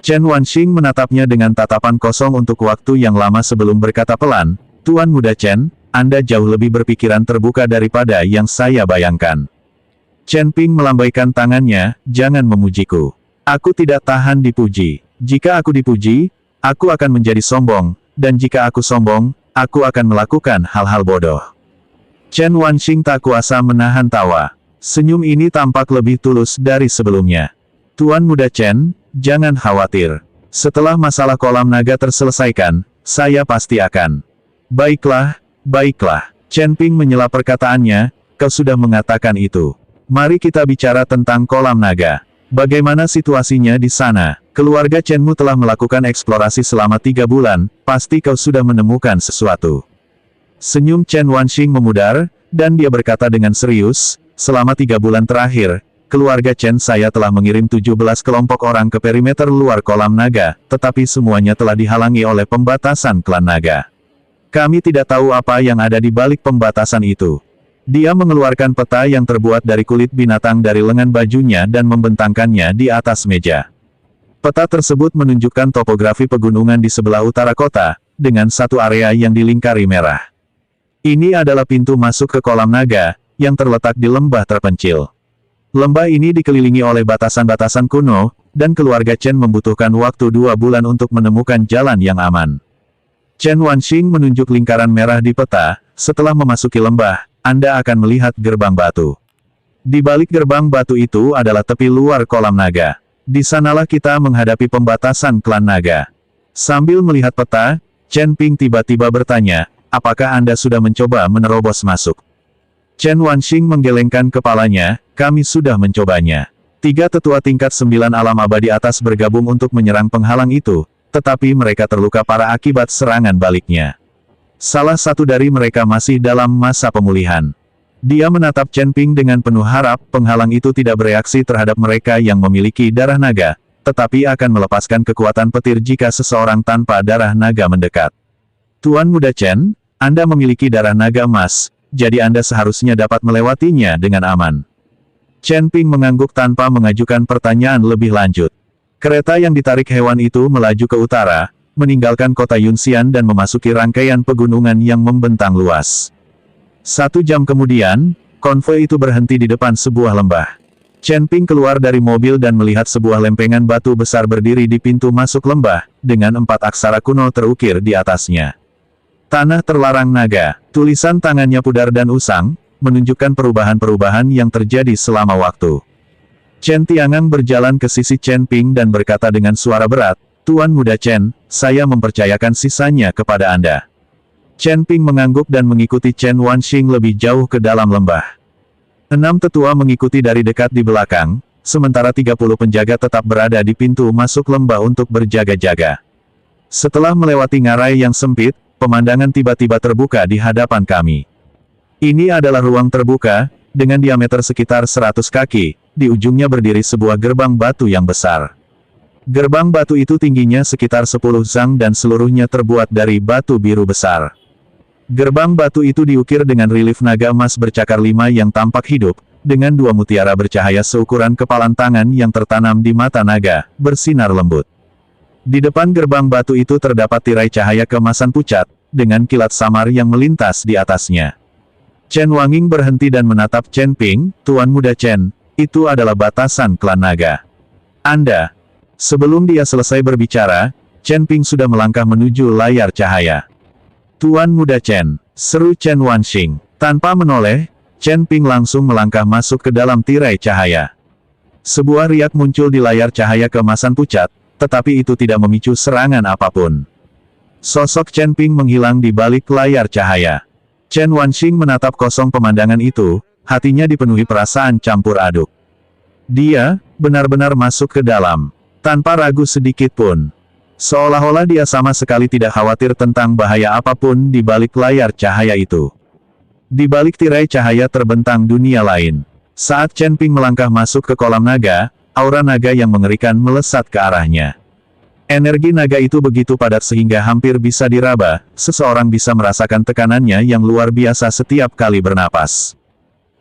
Chen Wanxing menatapnya dengan tatapan kosong untuk waktu yang lama sebelum berkata pelan, "Tuan Muda Chen, Anda jauh lebih berpikiran terbuka daripada yang saya bayangkan." Chen Ping melambaikan tangannya, "Jangan memujiku. Aku tidak tahan dipuji. Jika aku dipuji, aku akan menjadi sombong, dan jika aku sombong, aku akan melakukan hal-hal bodoh." Chen Wanxing tak kuasa menahan tawa. Senyum ini tampak lebih tulus dari sebelumnya. "Tuan Muda Chen, jangan khawatir. Setelah masalah kolam naga terselesaikan, saya pasti akan." "Baiklah, baiklah." Chen Ping menyela perkataannya, "Kau sudah mengatakan itu. Mari kita bicara tentang kolam naga. Bagaimana situasinya di sana? Keluarga Chenmu telah melakukan eksplorasi selama 3 bulan, pasti kau sudah menemukan sesuatu." Senyum Chen Wanxing memudar, dan dia berkata dengan serius, "Selama 3 bulan terakhir, keluarga Chen saya telah mengirim 17 kelompok orang ke perimeter luar kolam naga, tetapi semuanya telah dihalangi oleh pembatasan klan naga. Kami tidak tahu apa yang ada di balik pembatasan itu." Dia mengeluarkan peta yang terbuat dari kulit binatang dari lengan bajunya dan membentangkannya di atas meja. Peta tersebut menunjukkan topografi pegunungan di sebelah utara kota, dengan satu area yang dilingkari merah. Ini adalah pintu masuk ke kolam naga, yang terletak di lembah terpencil. Lembah ini dikelilingi oleh batasan-batasan kuno, dan keluarga Chen membutuhkan waktu 2 bulan untuk menemukan jalan yang aman. Chen Wanxing menunjuk lingkaran merah di peta. "Setelah memasuki lembah, Anda akan melihat gerbang batu. Di balik gerbang batu itu adalah tepi luar kolam naga. Di sanalah kita menghadapi pembatasan klan naga." Sambil melihat peta, Chen Ping tiba-tiba bertanya, "Apakah Anda sudah mencoba menerobos masuk?" Chen Wanxing menggelengkan kepalanya, "Kami sudah mencobanya. 3 tetua tingkat 9 alam abadi atas bergabung untuk menyerang penghalang itu, tetapi mereka terluka parah akibat serangan baliknya. Salah satu dari mereka masih dalam masa pemulihan." Dia menatap Chen Ping dengan penuh harap, penghalang itu tidak bereaksi terhadap mereka yang memiliki darah naga, tetapi akan melepaskan kekuatan petir jika seseorang tanpa darah naga mendekat. "Tuan Muda Chen, Anda memiliki darah naga emas, jadi Anda seharusnya dapat melewatinya dengan aman." Chen Ping mengangguk tanpa mengajukan pertanyaan lebih lanjut. Kereta yang ditarik hewan itu melaju ke utara, meninggalkan kota Yunxian dan memasuki rangkaian pegunungan yang membentang luas. 1 jam kemudian, konvoi itu berhenti di depan sebuah lembah. Chen Ping keluar dari mobil dan melihat sebuah lempengan batu besar berdiri di pintu masuk lembah, dengan 4 aksara kuno terukir di atasnya. "Tanah terlarang naga." Tulisan tangannya pudar dan usang, menunjukkan perubahan-perubahan yang terjadi selama waktu. Chen Tiangang berjalan ke sisi Chen Ping dan berkata dengan suara berat, "Tuan Muda Chen, saya mempercayakan sisanya kepada Anda." Chen Ping mengangguk dan mengikuti Chen Wanxing lebih jauh ke dalam lembah. 6 tetua mengikuti dari dekat di belakang, sementara 30 penjaga tetap berada di pintu masuk lembah untuk berjaga-jaga. Setelah melewati ngarai yang sempit, pemandangan tiba-tiba terbuka di hadapan kami. Ini adalah ruang terbuka, dengan diameter sekitar 100 kaki, di ujungnya berdiri sebuah gerbang batu yang besar. Gerbang batu itu tingginya sekitar 10 zang dan seluruhnya terbuat dari batu biru besar. Gerbang batu itu diukir dengan relief naga emas bercakar 5 yang tampak hidup, dengan 2 mutiara bercahaya seukuran kepalan tangan yang tertanam di mata naga, bersinar lembut. Di depan gerbang batu itu terdapat tirai cahaya keemasan pucat, dengan kilat samar yang melintas di atasnya. Chen Wanxing berhenti dan menatap Chen Ping, "Tuan Muda Chen, itu adalah batasan klan naga. Anda..." Sebelum dia selesai berbicara, Chen Ping sudah melangkah menuju layar cahaya. "Tuan Muda Chen," seru Chen Wanxing. Tanpa menoleh, Chen Ping langsung melangkah masuk ke dalam tirai cahaya. Sebuah riak muncul di layar cahaya keemasan pucat, tetapi itu tidak memicu serangan apapun. Sosok Chen Ping menghilang di balik layar cahaya. Chen Wanxing menatap kosong pemandangan itu, hatinya dipenuhi perasaan campur aduk. Dia benar-benar masuk ke dalam, tanpa ragu sedikit pun. Seolah-olah dia sama sekali tidak khawatir tentang bahaya apapun di balik layar cahaya itu. Di balik tirai cahaya terbentang dunia lain. Saat Chen Ping melangkah masuk ke kolam naga, aura naga yang mengerikan melesat ke arahnya. Energi naga itu begitu padat sehingga hampir bisa diraba, seseorang bisa merasakan tekanannya yang luar biasa setiap kali bernapas.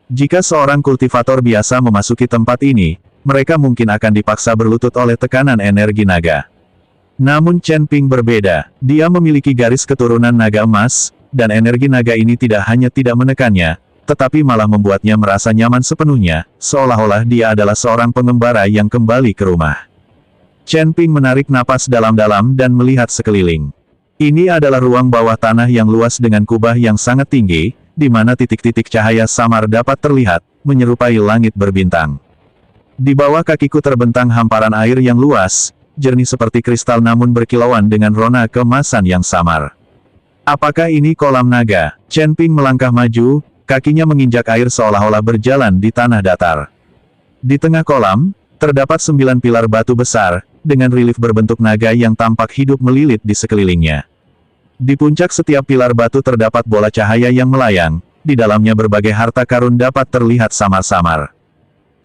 Jika seorang kultivator biasa memasuki tempat ini, mereka mungkin akan dipaksa berlutut oleh tekanan energi naga. Namun Chen Ping berbeda. Dia memiliki garis keturunan naga emas, dan energi naga ini tidak hanya tidak menekannya, tetapi malah membuatnya merasa nyaman sepenuhnya, seolah-olah dia adalah seorang pengembara yang kembali ke rumah. Chen Ping menarik napas dalam-dalam dan melihat sekeliling. Ini adalah ruang bawah tanah yang luas dengan kubah yang sangat tinggi, di mana titik-titik cahaya samar dapat terlihat, menyerupai langit berbintang. Di bawah kakiku terbentang hamparan air yang luas, jernih seperti kristal namun berkilauan dengan rona keemasan yang samar. Apakah ini kolam naga? Chen Ping melangkah maju, kakinya menginjak air seolah-olah berjalan di tanah datar. Di tengah kolam, terdapat 9 pilar batu besar, dengan relief berbentuk naga yang tampak hidup melilit di sekelilingnya. Di puncak setiap pilar batu terdapat bola cahaya yang melayang, di dalamnya berbagai harta karun dapat terlihat samar-samar.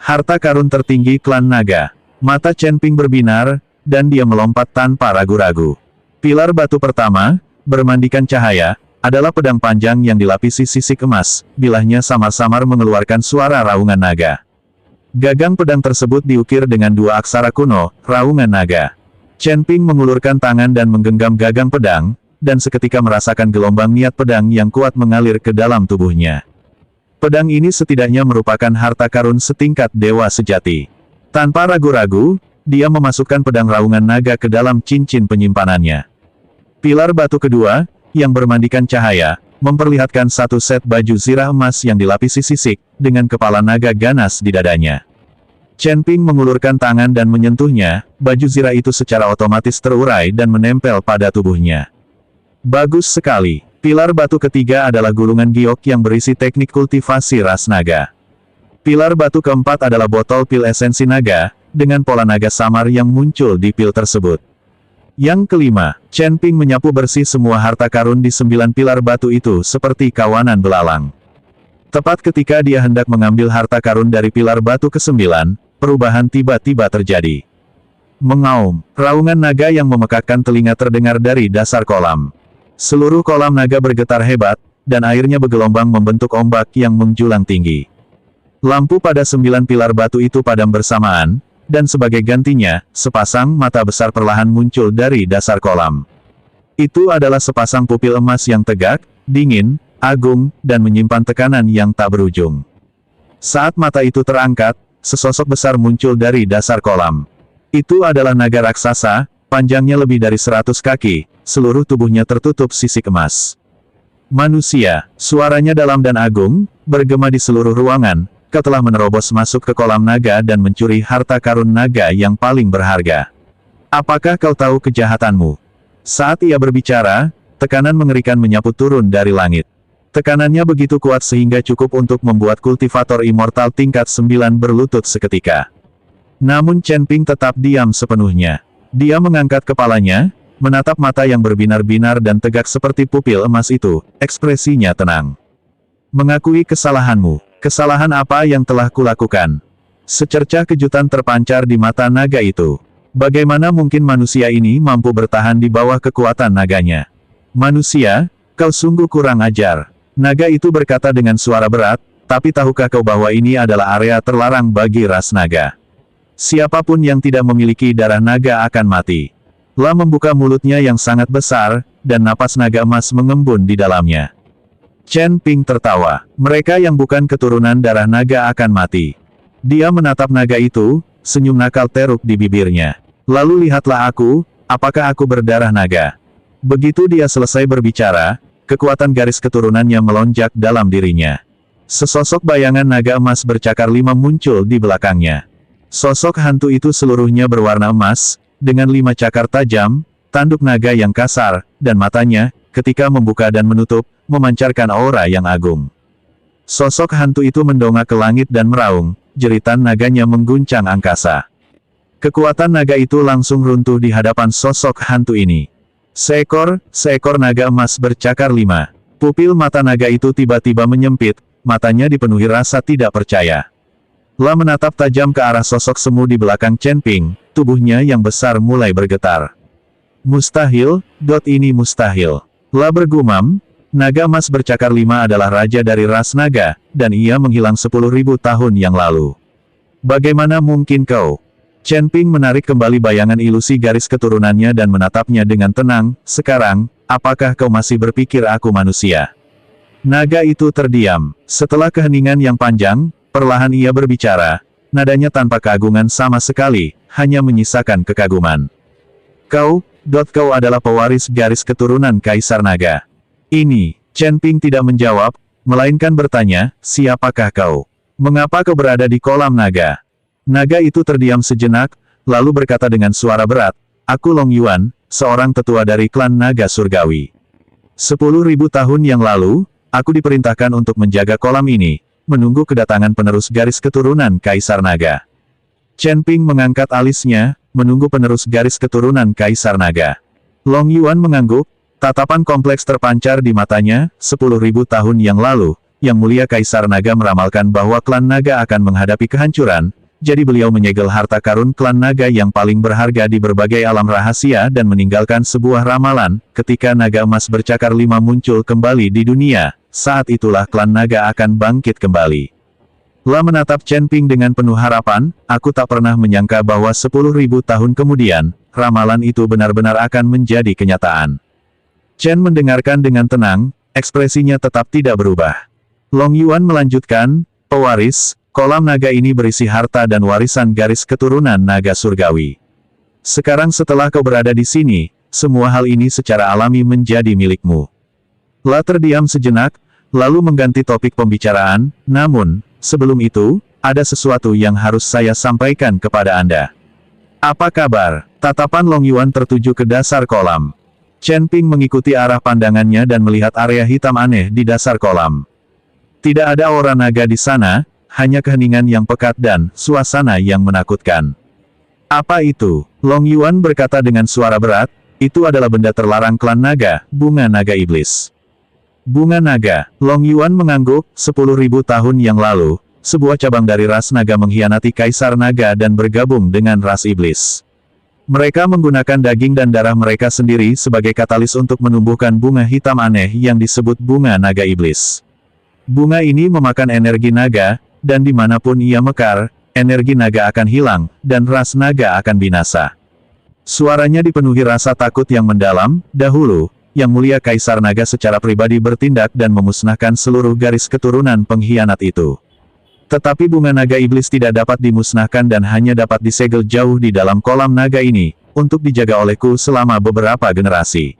Harta karun tertinggi klan naga. Mata Chen Ping berbinar, dan dia melompat tanpa ragu-ragu. Pilar batu pertama, bermandikan cahaya, adalah pedang panjang yang dilapisi sisik emas, bilahnya samar-samar mengeluarkan suara raungan naga. Gagang pedang tersebut diukir dengan 2 aksara kuno, raungan naga. Chen Ping mengulurkan tangan dan menggenggam gagang pedang, dan seketika merasakan gelombang niat pedang yang kuat mengalir ke dalam tubuhnya. Pedang ini setidaknya merupakan harta karun setingkat dewa sejati. Tanpa ragu-ragu, dia memasukkan pedang raungan naga ke dalam cincin penyimpanannya. Pilar batu kedua, yang bermandikan cahaya, memperlihatkan satu set baju zirah emas yang dilapisi sisik, dengan kepala naga ganas di dadanya. Chen Ping mengulurkan tangan dan menyentuhnya, baju zirah itu secara otomatis terurai dan menempel pada tubuhnya. Bagus sekali. Pilar batu ketiga adalah gulungan giok yang berisi teknik kultivasi ras naga. Pilar batu keempat adalah botol pil esensi naga, dengan pola naga samar yang muncul di pil tersebut. Yang kelima, Chen Ping menyapu bersih semua harta karun di 9 pilar batu itu seperti kawanan belalang. Tepat ketika dia hendak mengambil harta karun dari pilar batu ke-9, perubahan tiba-tiba terjadi. Mengaum, raungan naga yang memekakkan telinga terdengar dari dasar kolam. Seluruh kolam naga bergetar hebat, dan airnya bergelombang membentuk ombak yang menjulang tinggi. Lampu pada 9 pilar batu itu padam bersamaan, dan sebagai gantinya, sepasang mata besar perlahan muncul dari dasar kolam. Itu adalah sepasang pupil emas yang tegak, dingin, agung, dan menyimpan tekanan yang tak berujung. Saat mata itu terangkat, sesosok besar muncul dari dasar kolam. Itu adalah naga raksasa, panjangnya lebih dari 100 kaki, seluruh tubuhnya tertutup sisik emas. Manusia, suaranya dalam dan agung, bergema di seluruh ruangan. Kau telah menerobos masuk ke kolam naga dan mencuri harta karun naga yang paling berharga. Apakah kau tahu kejahatanmu? Saat ia berbicara, tekanan mengerikan menyapu turun dari langit. Tekanannya begitu kuat sehingga cukup untuk membuat kultivator immortal tingkat 9 berlutut seketika. Namun Chen Ping tetap diam sepenuhnya. Dia mengangkat kepalanya, menatap mata yang berbinar-binar dan tegak seperti pupil emas itu, ekspresinya tenang. Mengakui kesalahanmu. Kesalahan apa yang telah kulakukan? Secercah kejutan terpancar di mata naga itu. Bagaimana mungkin manusia ini mampu bertahan di bawah kekuatan naganya? Manusia, kau sungguh kurang ajar. Naga itu berkata dengan suara berat, tapi tahukah kau bahwa ini adalah area terlarang bagi ras naga? Siapapun yang tidak memiliki darah naga akan mati. La membuka mulutnya yang sangat besar, dan napas naga emas mengembun di dalamnya. Chen Ping tertawa. Mereka yang bukan keturunan darah naga akan mati. Dia menatap naga itu, senyum nakal teruk di bibirnya. Lalu lihatlah aku, apakah aku berdarah naga? Begitu dia selesai berbicara, kekuatan garis keturunannya melonjak dalam dirinya. Sesosok bayangan naga emas bercakar 5 muncul di belakangnya. Sosok hantu itu seluruhnya berwarna emas, dengan 5 cakar tajam, tanduk naga yang kasar, dan matanya, ketika membuka dan menutup, memancarkan aura yang agung. Sosok hantu itu mendongak ke langit dan meraung, jeritan naganya mengguncang angkasa. Kekuatan naga itu langsung runtuh di hadapan sosok hantu ini. Seekor naga emas bercakar 5. Pupil mata naga itu tiba-tiba menyempit, matanya dipenuhi rasa tidak percaya. La menatap tajam ke arah sosok semu di belakang Chen Ping, tubuhnya yang besar mulai bergetar. Mustahil, ini mustahil. La bergumam, naga emas bercakar 5 adalah raja dari ras naga, dan ia menghilang 10.000 tahun yang lalu. Bagaimana mungkin kau? Chen Ping menarik kembali bayangan ilusi garis keturunannya dan menatapnya dengan tenang. Sekarang, apakah kau masih berpikir aku manusia? Naga itu terdiam. Setelah keheningan yang panjang, perlahan ia berbicara. Nadanya tanpa keagungan sama sekali, hanya menyisakan kekaguman. Kau adalah pewaris garis keturunan Kaisar Naga. Ini, Chen Ping tidak menjawab, melainkan bertanya, siapakah kau? Mengapa kau berada di kolam naga? Naga itu terdiam sejenak, lalu berkata dengan suara berat, aku Long Yuan, seorang tetua dari klan naga surgawi. 10.000 tahun yang lalu, aku diperintahkan untuk menjaga kolam ini, menunggu kedatangan penerus garis keturunan Kaisar Naga. Chen Ping mengangkat alisnya, menunggu penerus garis keturunan Kaisar Naga. Long Yuan mengangguk, tatapan kompleks terpancar di matanya. 10.000 tahun yang lalu, Yang Mulia Kaisar Naga meramalkan bahwa klan naga akan menghadapi kehancuran, jadi beliau menyegel harta karun klan naga yang paling berharga di berbagai alam rahasia dan meninggalkan sebuah ramalan, ketika naga emas bercakar 5 muncul kembali di dunia, saat itulah klan naga akan bangkit kembali. La menatap Chen Ping dengan penuh harapan, aku tak pernah menyangka bahwa 10.000 tahun kemudian, ramalan itu benar-benar akan menjadi kenyataan. Chen mendengarkan dengan tenang, ekspresinya tetap tidak berubah. Long Yuan melanjutkan, pewaris, kolam naga ini berisi harta dan warisan garis keturunan naga surgawi. Sekarang setelah kau berada di sini, semua hal ini secara alami menjadi milikmu. La terdiam sejenak, lalu mengganti topik pembicaraan, namun, sebelum itu, ada sesuatu yang harus saya sampaikan kepada Anda. Apa kabar? Tatapan Long Yuan tertuju ke dasar kolam. Chen Ping mengikuti arah pandangannya dan melihat area hitam aneh di dasar kolam. Tidak ada aura naga di sana, hanya keheningan yang pekat dan suasana yang menakutkan. Apa itu? Long Yuan berkata dengan suara berat, itu adalah benda terlarang klan naga, bunga naga iblis. Bunga naga. Long Yuan mengangguk, 10.000 tahun yang lalu, sebuah cabang dari ras naga mengkhianati Kaisar Naga dan bergabung dengan ras iblis. Mereka menggunakan daging dan darah mereka sendiri sebagai katalis untuk menumbuhkan bunga hitam aneh yang disebut bunga naga iblis. Bunga ini memakan energi naga, dan dimanapun ia mekar, energi naga akan hilang, dan ras naga akan binasa. Suaranya dipenuhi rasa takut yang mendalam. Dahulu, Yang Mulia Kaisar Naga secara pribadi bertindak dan memusnahkan seluruh garis keturunan pengkhianat itu. Tetapi bunga naga iblis tidak dapat dimusnahkan dan hanya dapat disegel jauh di dalam kolam naga ini, untuk dijaga olehku selama beberapa generasi.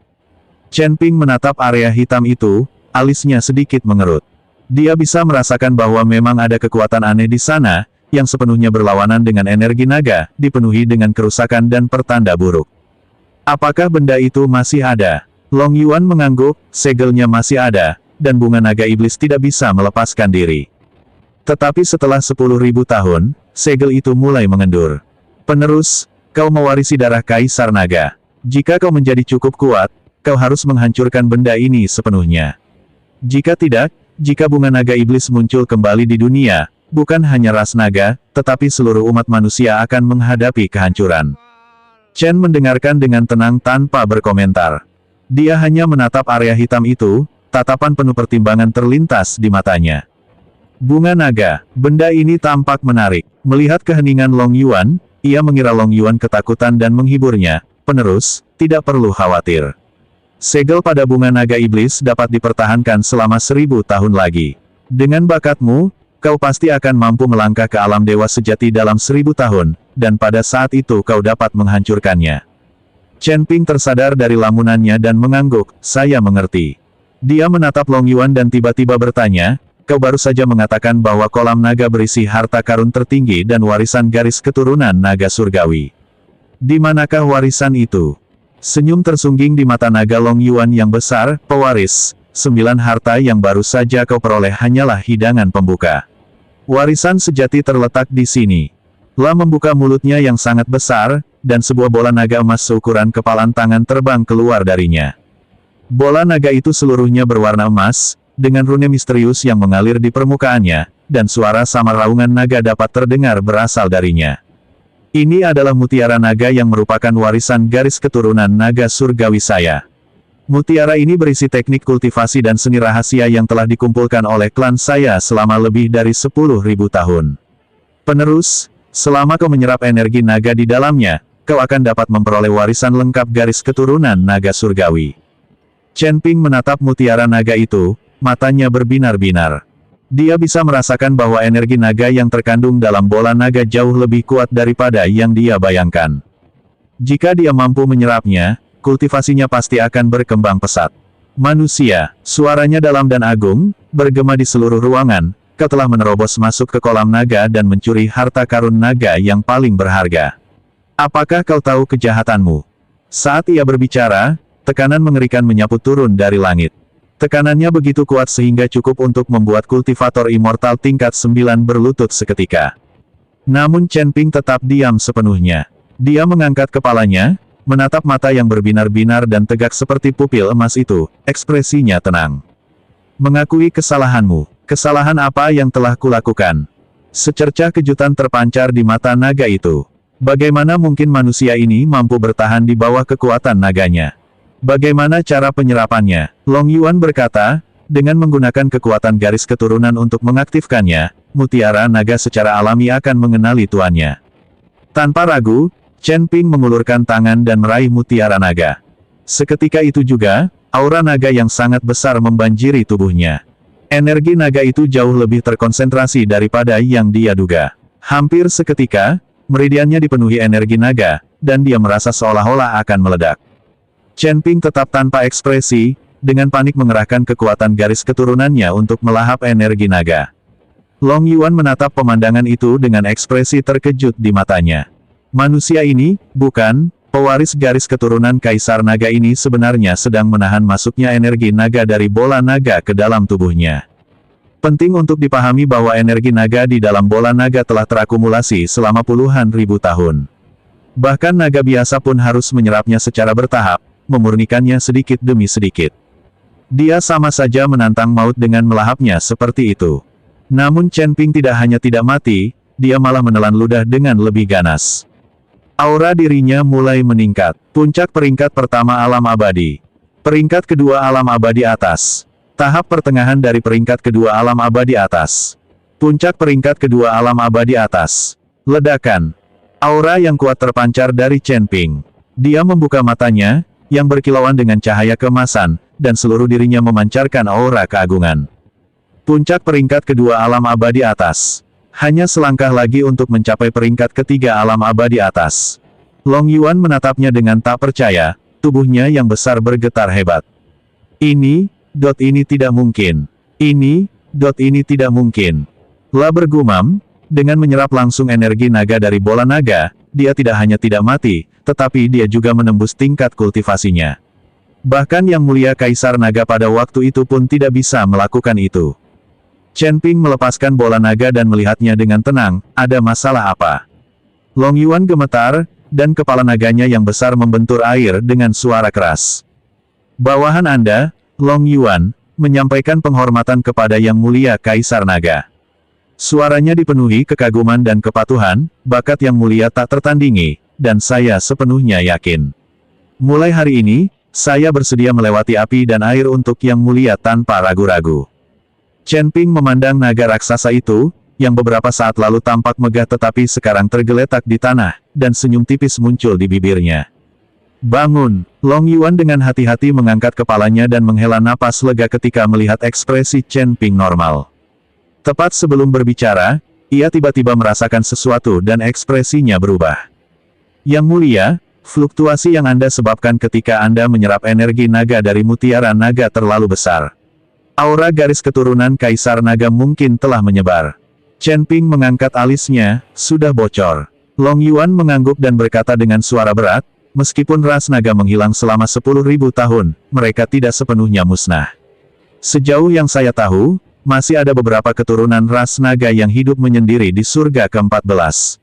Chen Ping menatap area hitam itu, alisnya sedikit mengerut. Dia bisa merasakan bahwa memang ada kekuatan aneh di sana, yang sepenuhnya berlawanan dengan energi naga, dipenuhi dengan kerusakan dan pertanda buruk. Apakah benda itu masih ada? Long Yuan mengangguk, segelnya masih ada, dan bunga naga iblis tidak bisa melepaskan diri. Tetapi setelah 10.000 tahun, segel itu mulai mengendur. Penerus, kau mewarisi darah Kaisar Naga. Jika kau menjadi cukup kuat, kau harus menghancurkan benda ini sepenuhnya. Jika tidak, jika bunga naga iblis muncul kembali di dunia, bukan hanya ras naga, tetapi seluruh umat manusia akan menghadapi kehancuran. Chen mendengarkan dengan tenang tanpa berkomentar. Dia hanya menatap area hitam itu, tatapan penuh pertimbangan terlintas di matanya. Bunga naga, benda ini tampak menarik. Melihat keheningan Long Yuan, ia mengira Long Yuan ketakutan dan menghiburnya. Penerus, tidak perlu khawatir. Segel pada bunga naga iblis dapat dipertahankan selama 1000 tahun lagi. Dengan bakatmu, kau pasti akan mampu melangkah ke alam dewa sejati dalam 1000 tahun, dan pada saat itu kau dapat menghancurkannya. Chen Ping tersadar dari lamunannya dan mengangguk, saya mengerti. Dia menatap Long Yuan dan tiba-tiba bertanya, kau baru saja mengatakan bahwa kolam naga berisi harta karun tertinggi dan warisan garis keturunan naga surgawi. Di manakah warisan itu? Senyum tersungging di mata naga Long Yuan yang besar, pewaris, 9 harta yang baru saja kau peroleh hanyalah hidangan pembuka. Warisan sejati terletak di sini. La membuka mulutnya yang sangat besar, dan sebuah bola naga emas seukuran kepalan tangan terbang keluar darinya. Bola naga itu seluruhnya berwarna emas, dengan rune misterius yang mengalir di permukaannya, dan suara samar raungan naga dapat terdengar berasal darinya. Ini adalah mutiara naga yang merupakan warisan garis keturunan naga surgawi saya. Mutiara ini berisi teknik kultivasi dan seni rahasia yang telah dikumpulkan oleh klan saya selama lebih dari 10.000 tahun. Penerus, Selama kau menyerap energi naga di dalamnya, kau akan dapat memperoleh warisan lengkap garis keturunan naga surgawi. Chen Ping menatap mutiara naga itu, matanya berbinar-binar. Dia bisa merasakan bahwa energi naga yang terkandung dalam bola naga jauh lebih kuat daripada yang dia bayangkan. Jika dia mampu menyerapnya, kultivasinya pasti akan berkembang pesat. Manusia, suaranya dalam dan agung, bergema di seluruh ruangan, kau telah menerobos masuk ke kolam naga dan mencuri harta karun naga yang paling berharga. Apakah kau tahu kejahatanmu? Saat ia berbicara, tekanan mengerikan menyapu turun dari langit. Tekanannya begitu kuat sehingga cukup untuk membuat kultivator immortal tingkat 9 berlutut seketika. Namun Chen Ping tetap diam sepenuhnya. Dia mengangkat kepalanya, menatap mata yang berbinar-binar dan tegak seperti pupil emas itu, ekspresinya tenang. Mengakui kesalahanmu. Kesalahan apa yang telah kulakukan? Secercah kejutan terpancar di mata naga itu. Bagaimana mungkin manusia ini mampu bertahan di bawah kekuatan naganya? Bagaimana cara penyerapannya? Long Yuan berkata, dengan menggunakan kekuatan garis keturunan untuk mengaktifkannya, mutiara naga secara alami akan mengenali tuannya. Tanpa ragu, Chen Ping mengulurkan tangan dan meraih mutiara naga. Seketika itu juga, aura naga yang sangat besar membanjiri tubuhnya. Energi naga itu jauh lebih terkonsentrasi daripada yang dia duga. Hampir seketika, meridiannya dipenuhi energi naga, dan dia merasa seolah-olah akan meledak. Chen Ping tetap tanpa ekspresi, dengan panik mengerahkan kekuatan garis keturunannya untuk melahap energi naga. Long Yuan menatap pemandangan itu dengan ekspresi terkejut di matanya. Manusia ini, bukan, pewaris garis keturunan Kaisar Naga ini sebenarnya sedang menahan masuknya energi naga dari bola naga ke dalam tubuhnya. Penting untuk dipahami bahwa energi naga di dalam bola naga telah terakumulasi selama puluhan ribu tahun. Bahkan naga biasa pun harus menyerapnya secara bertahap, memurnikannya sedikit demi sedikit. Dia sama saja menantang maut dengan melahapnya seperti itu. Namun Chen Ping tidak hanya tidak mati, dia malah menelan ludah dengan lebih ganas. Aura dirinya mulai meningkat. Puncak peringkat pertama alam abadi. Peringkat kedua alam abadi atas. Tahap pertengahan dari peringkat kedua alam abadi atas. Puncak peringkat kedua alam abadi atas. Ledakan. Aura yang kuat terpancar dari Chen Ping. Dia membuka matanya, yang berkilauan dengan cahaya keemasan, dan seluruh dirinya memancarkan aura keagungan. Puncak peringkat kedua alam abadi atas. Hanya selangkah lagi untuk mencapai peringkat ketiga alam abadi atas. Long Yuan menatapnya dengan tak percaya, tubuhnya yang besar bergetar hebat. Ini tidak mungkin. Ini tidak mungkin. La bergumam, dengan menyerap langsung energi naga dari bola naga, dia tidak hanya tidak mati, tetapi dia juga menembus tingkat kultivasinya. Bahkan Yang Mulia Kaisar Naga pada waktu itu pun tidak bisa melakukan itu. Chen Ping melepaskan bola naga dan melihatnya dengan tenang, ada masalah apa? Long Yuan gemetar, dan kepala naganya yang besar membentur air dengan suara keras. Bawahan Anda, Long Yuan, menyampaikan penghormatan kepada Yang Mulia Kaisar Naga. Suaranya dipenuhi kekaguman dan kepatuhan, bakat Yang Mulia tak tertandingi, dan saya sepenuhnya yakin. Mulai hari ini, saya bersedia melewati api dan air untuk Yang Mulia tanpa ragu-ragu. Chen Ping memandang naga raksasa itu, yang beberapa saat lalu tampak megah tetapi sekarang tergeletak di tanah, dan senyum tipis muncul di bibirnya. Bangun! Long Yuan dengan hati-hati mengangkat kepalanya dan menghela napas lega ketika melihat ekspresi Chen Ping normal. Tepat sebelum berbicara, ia tiba-tiba merasakan sesuatu dan ekspresinya berubah. Yang Mulia, fluktuasi yang Anda sebabkan ketika Anda menyerap energi naga dari mutiara naga terlalu besar. Aura garis keturunan Kaisar Naga mungkin telah menyebar. Chen Ping mengangkat alisnya, sudah bocor. Long Yuan mengangguk dan berkata dengan suara berat, meskipun ras naga menghilang selama 10.000 tahun, mereka tidak sepenuhnya musnah. Sejauh yang saya tahu, masih ada beberapa keturunan ras naga yang hidup menyendiri di surga ke-14.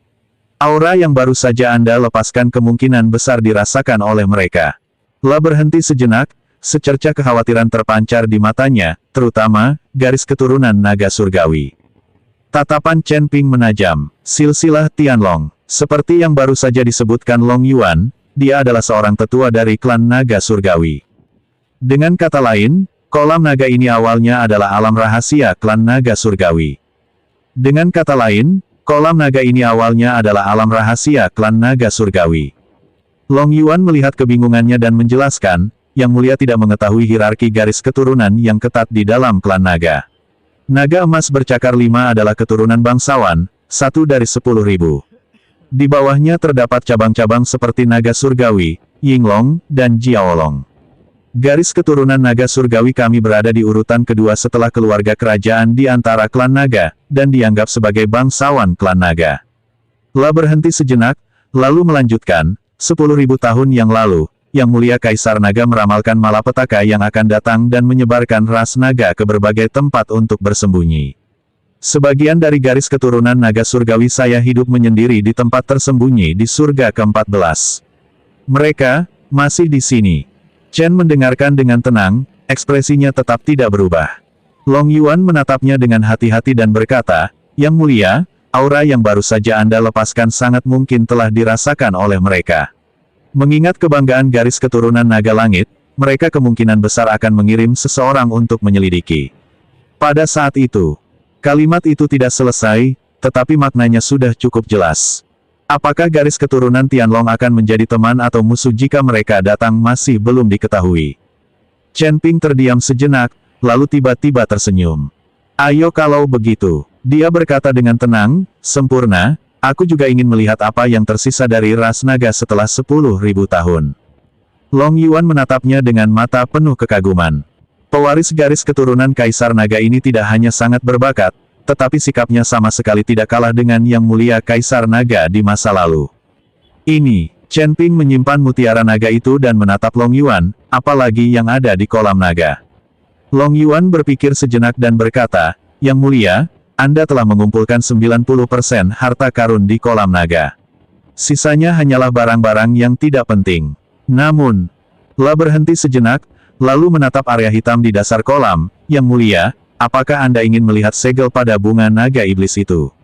Aura yang baru saja Anda lepaskan kemungkinan besar dirasakan oleh mereka. La berhenti sejenak, secercah kekhawatiran terpancar di matanya, terutama, garis keturunan naga surgawi. Tatapan Chen Ping menajam. Silsilah Tianlong. Seperti yang baru saja disebutkan Long Yuan, dia adalah seorang tetua dari klan naga surgawi. Dengan kata lain, kolam naga ini awalnya adalah alam rahasia klan naga surgawi. Dengan kata lain, Kolam naga ini awalnya adalah alam rahasia klan naga surgawi. Long Yuan melihat kebingungannya dan menjelaskan, Yang Mulia tidak mengetahui hierarki garis keturunan yang ketat di dalam klan naga. Naga emas bercakar 5 adalah keturunan bangsawan, 1 dari 10.000. Di bawahnya terdapat cabang-cabang seperti naga surgawi, Yinglong, dan Jiaolong. Garis keturunan naga surgawi kami berada di urutan kedua setelah keluarga kerajaan di antara klan naga, dan dianggap sebagai bangsawan klan naga. La berhenti sejenak, lalu melanjutkan, 10.000 tahun yang lalu, Yang Mulia Kaisar Naga meramalkan malapetaka yang akan datang dan menyebarkan ras naga ke berbagai tempat untuk bersembunyi. Sebagian dari garis keturunan naga surgawi saya hidup menyendiri di tempat tersembunyi di surga ke-14. Mereka masih di sini. Chen mendengarkan dengan tenang, ekspresinya tetap tidak berubah. Long Yuan menatapnya dengan hati-hati dan berkata, Yang Mulia, aura yang baru saja Anda lepaskan sangat mungkin telah dirasakan oleh mereka. Mengingat kebanggaan garis keturunan naga langit, mereka kemungkinan besar akan mengirim seseorang untuk menyelidiki. Pada saat itu, kalimat itu tidak selesai, tetapi maknanya sudah cukup jelas. Apakah garis keturunan Tianlong akan menjadi teman atau musuh jika mereka datang masih belum diketahui. Chen Ping terdiam sejenak, lalu tiba-tiba tersenyum. Ayo kalau begitu, dia berkata dengan tenang, sempurna, aku juga ingin melihat apa yang tersisa dari ras naga setelah 10.000 tahun. Long Yuan menatapnya dengan mata penuh kekaguman. Pewaris garis keturunan Kaisar Naga ini tidak hanya sangat berbakat, tetapi sikapnya sama sekali tidak kalah dengan Yang Mulia Kaisar Naga di masa lalu. Ini, Chen Ping menyimpan mutiara naga itu dan menatap Long Yuan, apalagi yang ada di kolam naga. Long Yuan berpikir sejenak dan berkata, Yang Mulia, Anda telah mengumpulkan 90% harta karun di kolam naga. Sisanya hanyalah barang-barang yang tidak penting. Namun, La berhenti sejenak, lalu menatap area hitam di dasar kolam, Yang Mulia, apakah Anda ingin melihat segel pada bunga naga iblis itu?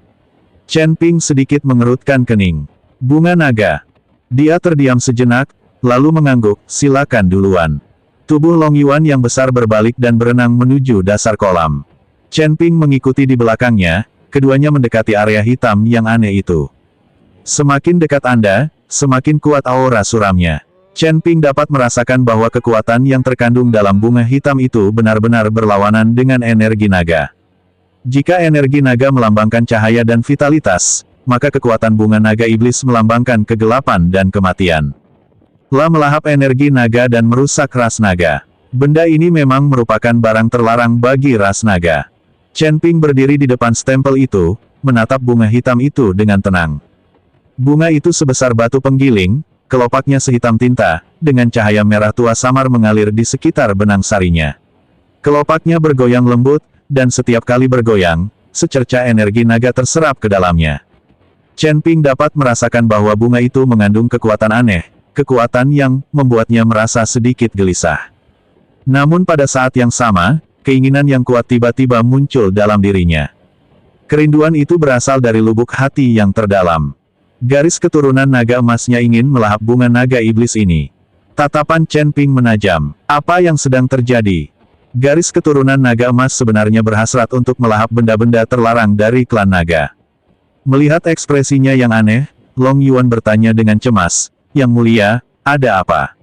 Chen Ping sedikit mengerutkan kening. Bunga naga. Dia terdiam sejenak, lalu mengangguk, silakan duluan. Tubuh Long Yuan yang besar berbalik dan berenang menuju dasar kolam. Chen Ping mengikuti di belakangnya, keduanya mendekati area hitam yang aneh itu. Semakin dekat Anda, semakin kuat aura suramnya. Chen Ping dapat merasakan bahwa kekuatan yang terkandung dalam bunga hitam itu benar-benar berlawanan dengan energi naga. Jika energi naga melambangkan cahaya dan vitalitas, maka kekuatan bunga naga iblis melambangkan kegelapan dan kematian. La melahap energi naga dan merusak ras naga. Benda ini memang merupakan barang terlarang bagi ras naga. Chen Ping berdiri di depan stempel itu, menatap bunga hitam itu dengan tenang. Bunga itu sebesar batu penggiling, kelopaknya sehitam tinta, dengan cahaya merah tua samar mengalir di sekitar benang sarinya. Kelopaknya bergoyang lembut, dan setiap kali bergoyang, secerca energi naga terserap ke dalamnya. Chen Ping dapat merasakan bahwa bunga itu mengandung kekuatan aneh, kekuatan yang membuatnya merasa sedikit gelisah. Namun pada saat yang sama, keinginan yang kuat tiba-tiba muncul dalam dirinya. Kerinduan itu berasal dari lubuk hati yang terdalam. Garis keturunan naga emasnya ingin melahap bunga naga iblis ini. Tatapan Chen Ping menajam. Apa yang sedang terjadi? Garis keturunan naga emas sebenarnya berhasrat untuk melahap benda-benda terlarang dari klan naga. Melihat ekspresinya yang aneh, Long Yuan bertanya dengan cemas, Yang Mulia, ada apa?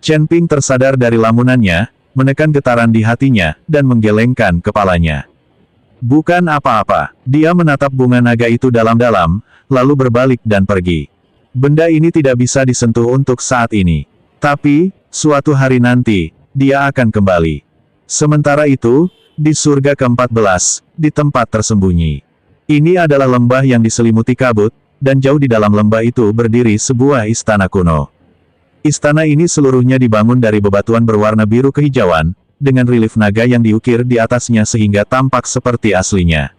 Chen Ping tersadar dari lamunannya, menekan getaran di hatinya, dan menggelengkan kepalanya. Bukan apa-apa, dia menatap bunga naga itu dalam-dalam, lalu berbalik dan pergi. Benda ini tidak bisa disentuh untuk saat ini. Tapi, suatu hari nanti, dia akan kembali. Sementara itu, di surga ke-14, di tempat tersembunyi. Ini adalah lembah yang diselimuti kabut, dan jauh di dalam lembah itu berdiri sebuah istana kuno. Istana ini seluruhnya dibangun dari bebatuan berwarna biru kehijauan, dengan relief naga yang diukir di atasnya sehingga tampak seperti aslinya.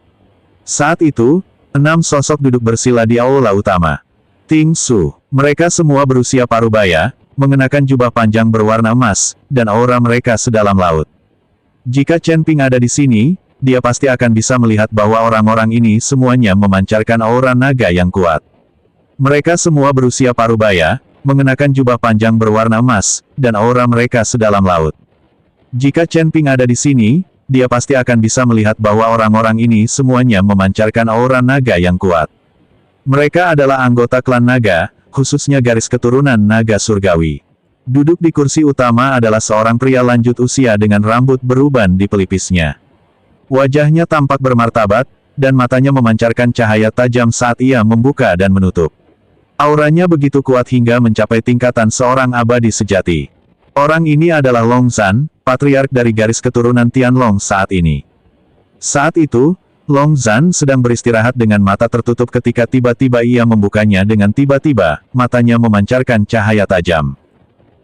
Saat itu, 6 sosok duduk bersila di aula utama. Ting Su. Mereka semua berusia parubaya, mengenakan jubah panjang berwarna emas, dan aura mereka sedalam laut. Jika Chen Ping ada di sini, dia pasti akan bisa melihat bahwa orang-orang ini semuanya memancarkan aura naga yang kuat. Mereka semua berusia parubaya, mengenakan jubah panjang berwarna emas, dan aura mereka sedalam laut. Jika Chen Ping ada di sini, dia pasti akan bisa melihat bahwa orang-orang ini semuanya memancarkan aura naga yang kuat. Mereka adalah anggota klan naga, khususnya garis keturunan naga surgawi. Duduk di kursi utama adalah seorang pria lanjut usia dengan rambut beruban di pelipisnya. Wajahnya tampak bermartabat, dan matanya memancarkan cahaya tajam saat ia membuka dan menutup. Auranya begitu kuat hingga mencapai tingkatan seorang abadi sejati. Orang ini adalah Long Zhan, patriark dari garis keturunan Tianlong saat ini. Saat itu, Long Zhan sedang beristirahat dengan mata tertutup ketika tiba-tiba ia membukanya dengan tiba-tiba, matanya memancarkan cahaya tajam.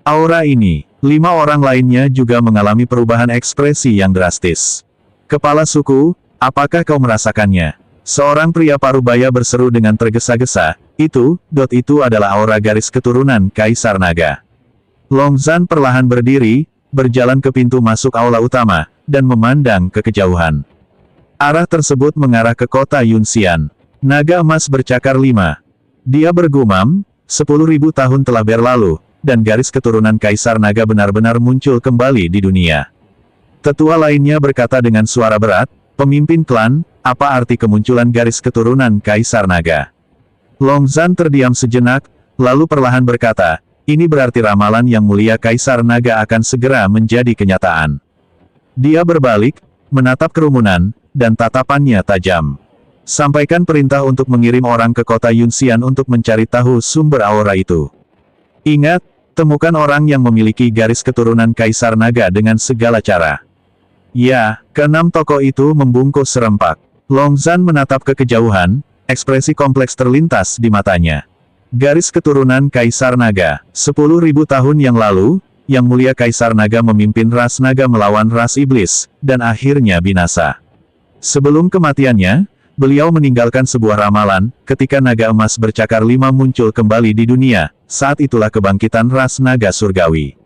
Aura ini, 5 orang lainnya juga mengalami perubahan ekspresi yang drastis. Kepala suku, apakah kau merasakannya? Seorang pria parubaya berseru dengan tergesa-gesa, itu adalah aura garis keturunan Kaisar Naga. Long Zhan perlahan berdiri, berjalan ke pintu masuk aula utama, dan memandang ke kejauhan. Arah tersebut mengarah ke kota Yunxian. Naga emas bercakar 5. Dia bergumam, 10.000 tahun telah berlalu, dan garis keturunan Kaisar Naga benar-benar muncul kembali di dunia. Tetua lainnya berkata dengan suara berat, pemimpin klan, apa arti kemunculan garis keturunan Kaisar Naga? Long Zhan terdiam sejenak, lalu perlahan berkata, ini berarti ramalan yang mulia Kaisar Naga akan segera menjadi kenyataan. Dia berbalik, menatap kerumunan, dan tatapannya tajam. Sampaikan perintah untuk mengirim orang ke kota Yunxian untuk mencari tahu sumber aura itu. Ingat, temukan orang yang memiliki garis keturunan Kaisar Naga dengan segala cara. Ya, keenam tokoh itu membungkuk serempak. Long Zhan menatap ke kejauhan, ekspresi kompleks terlintas di matanya. Garis keturunan Kaisar Naga, 10.000 tahun yang lalu, Yang Mulia Kaisar Naga memimpin ras naga melawan ras iblis, dan akhirnya binasa. Sebelum kematiannya, beliau meninggalkan sebuah ramalan, ketika naga emas bercakar 5 muncul kembali di dunia, saat itulah kebangkitan ras naga surgawi.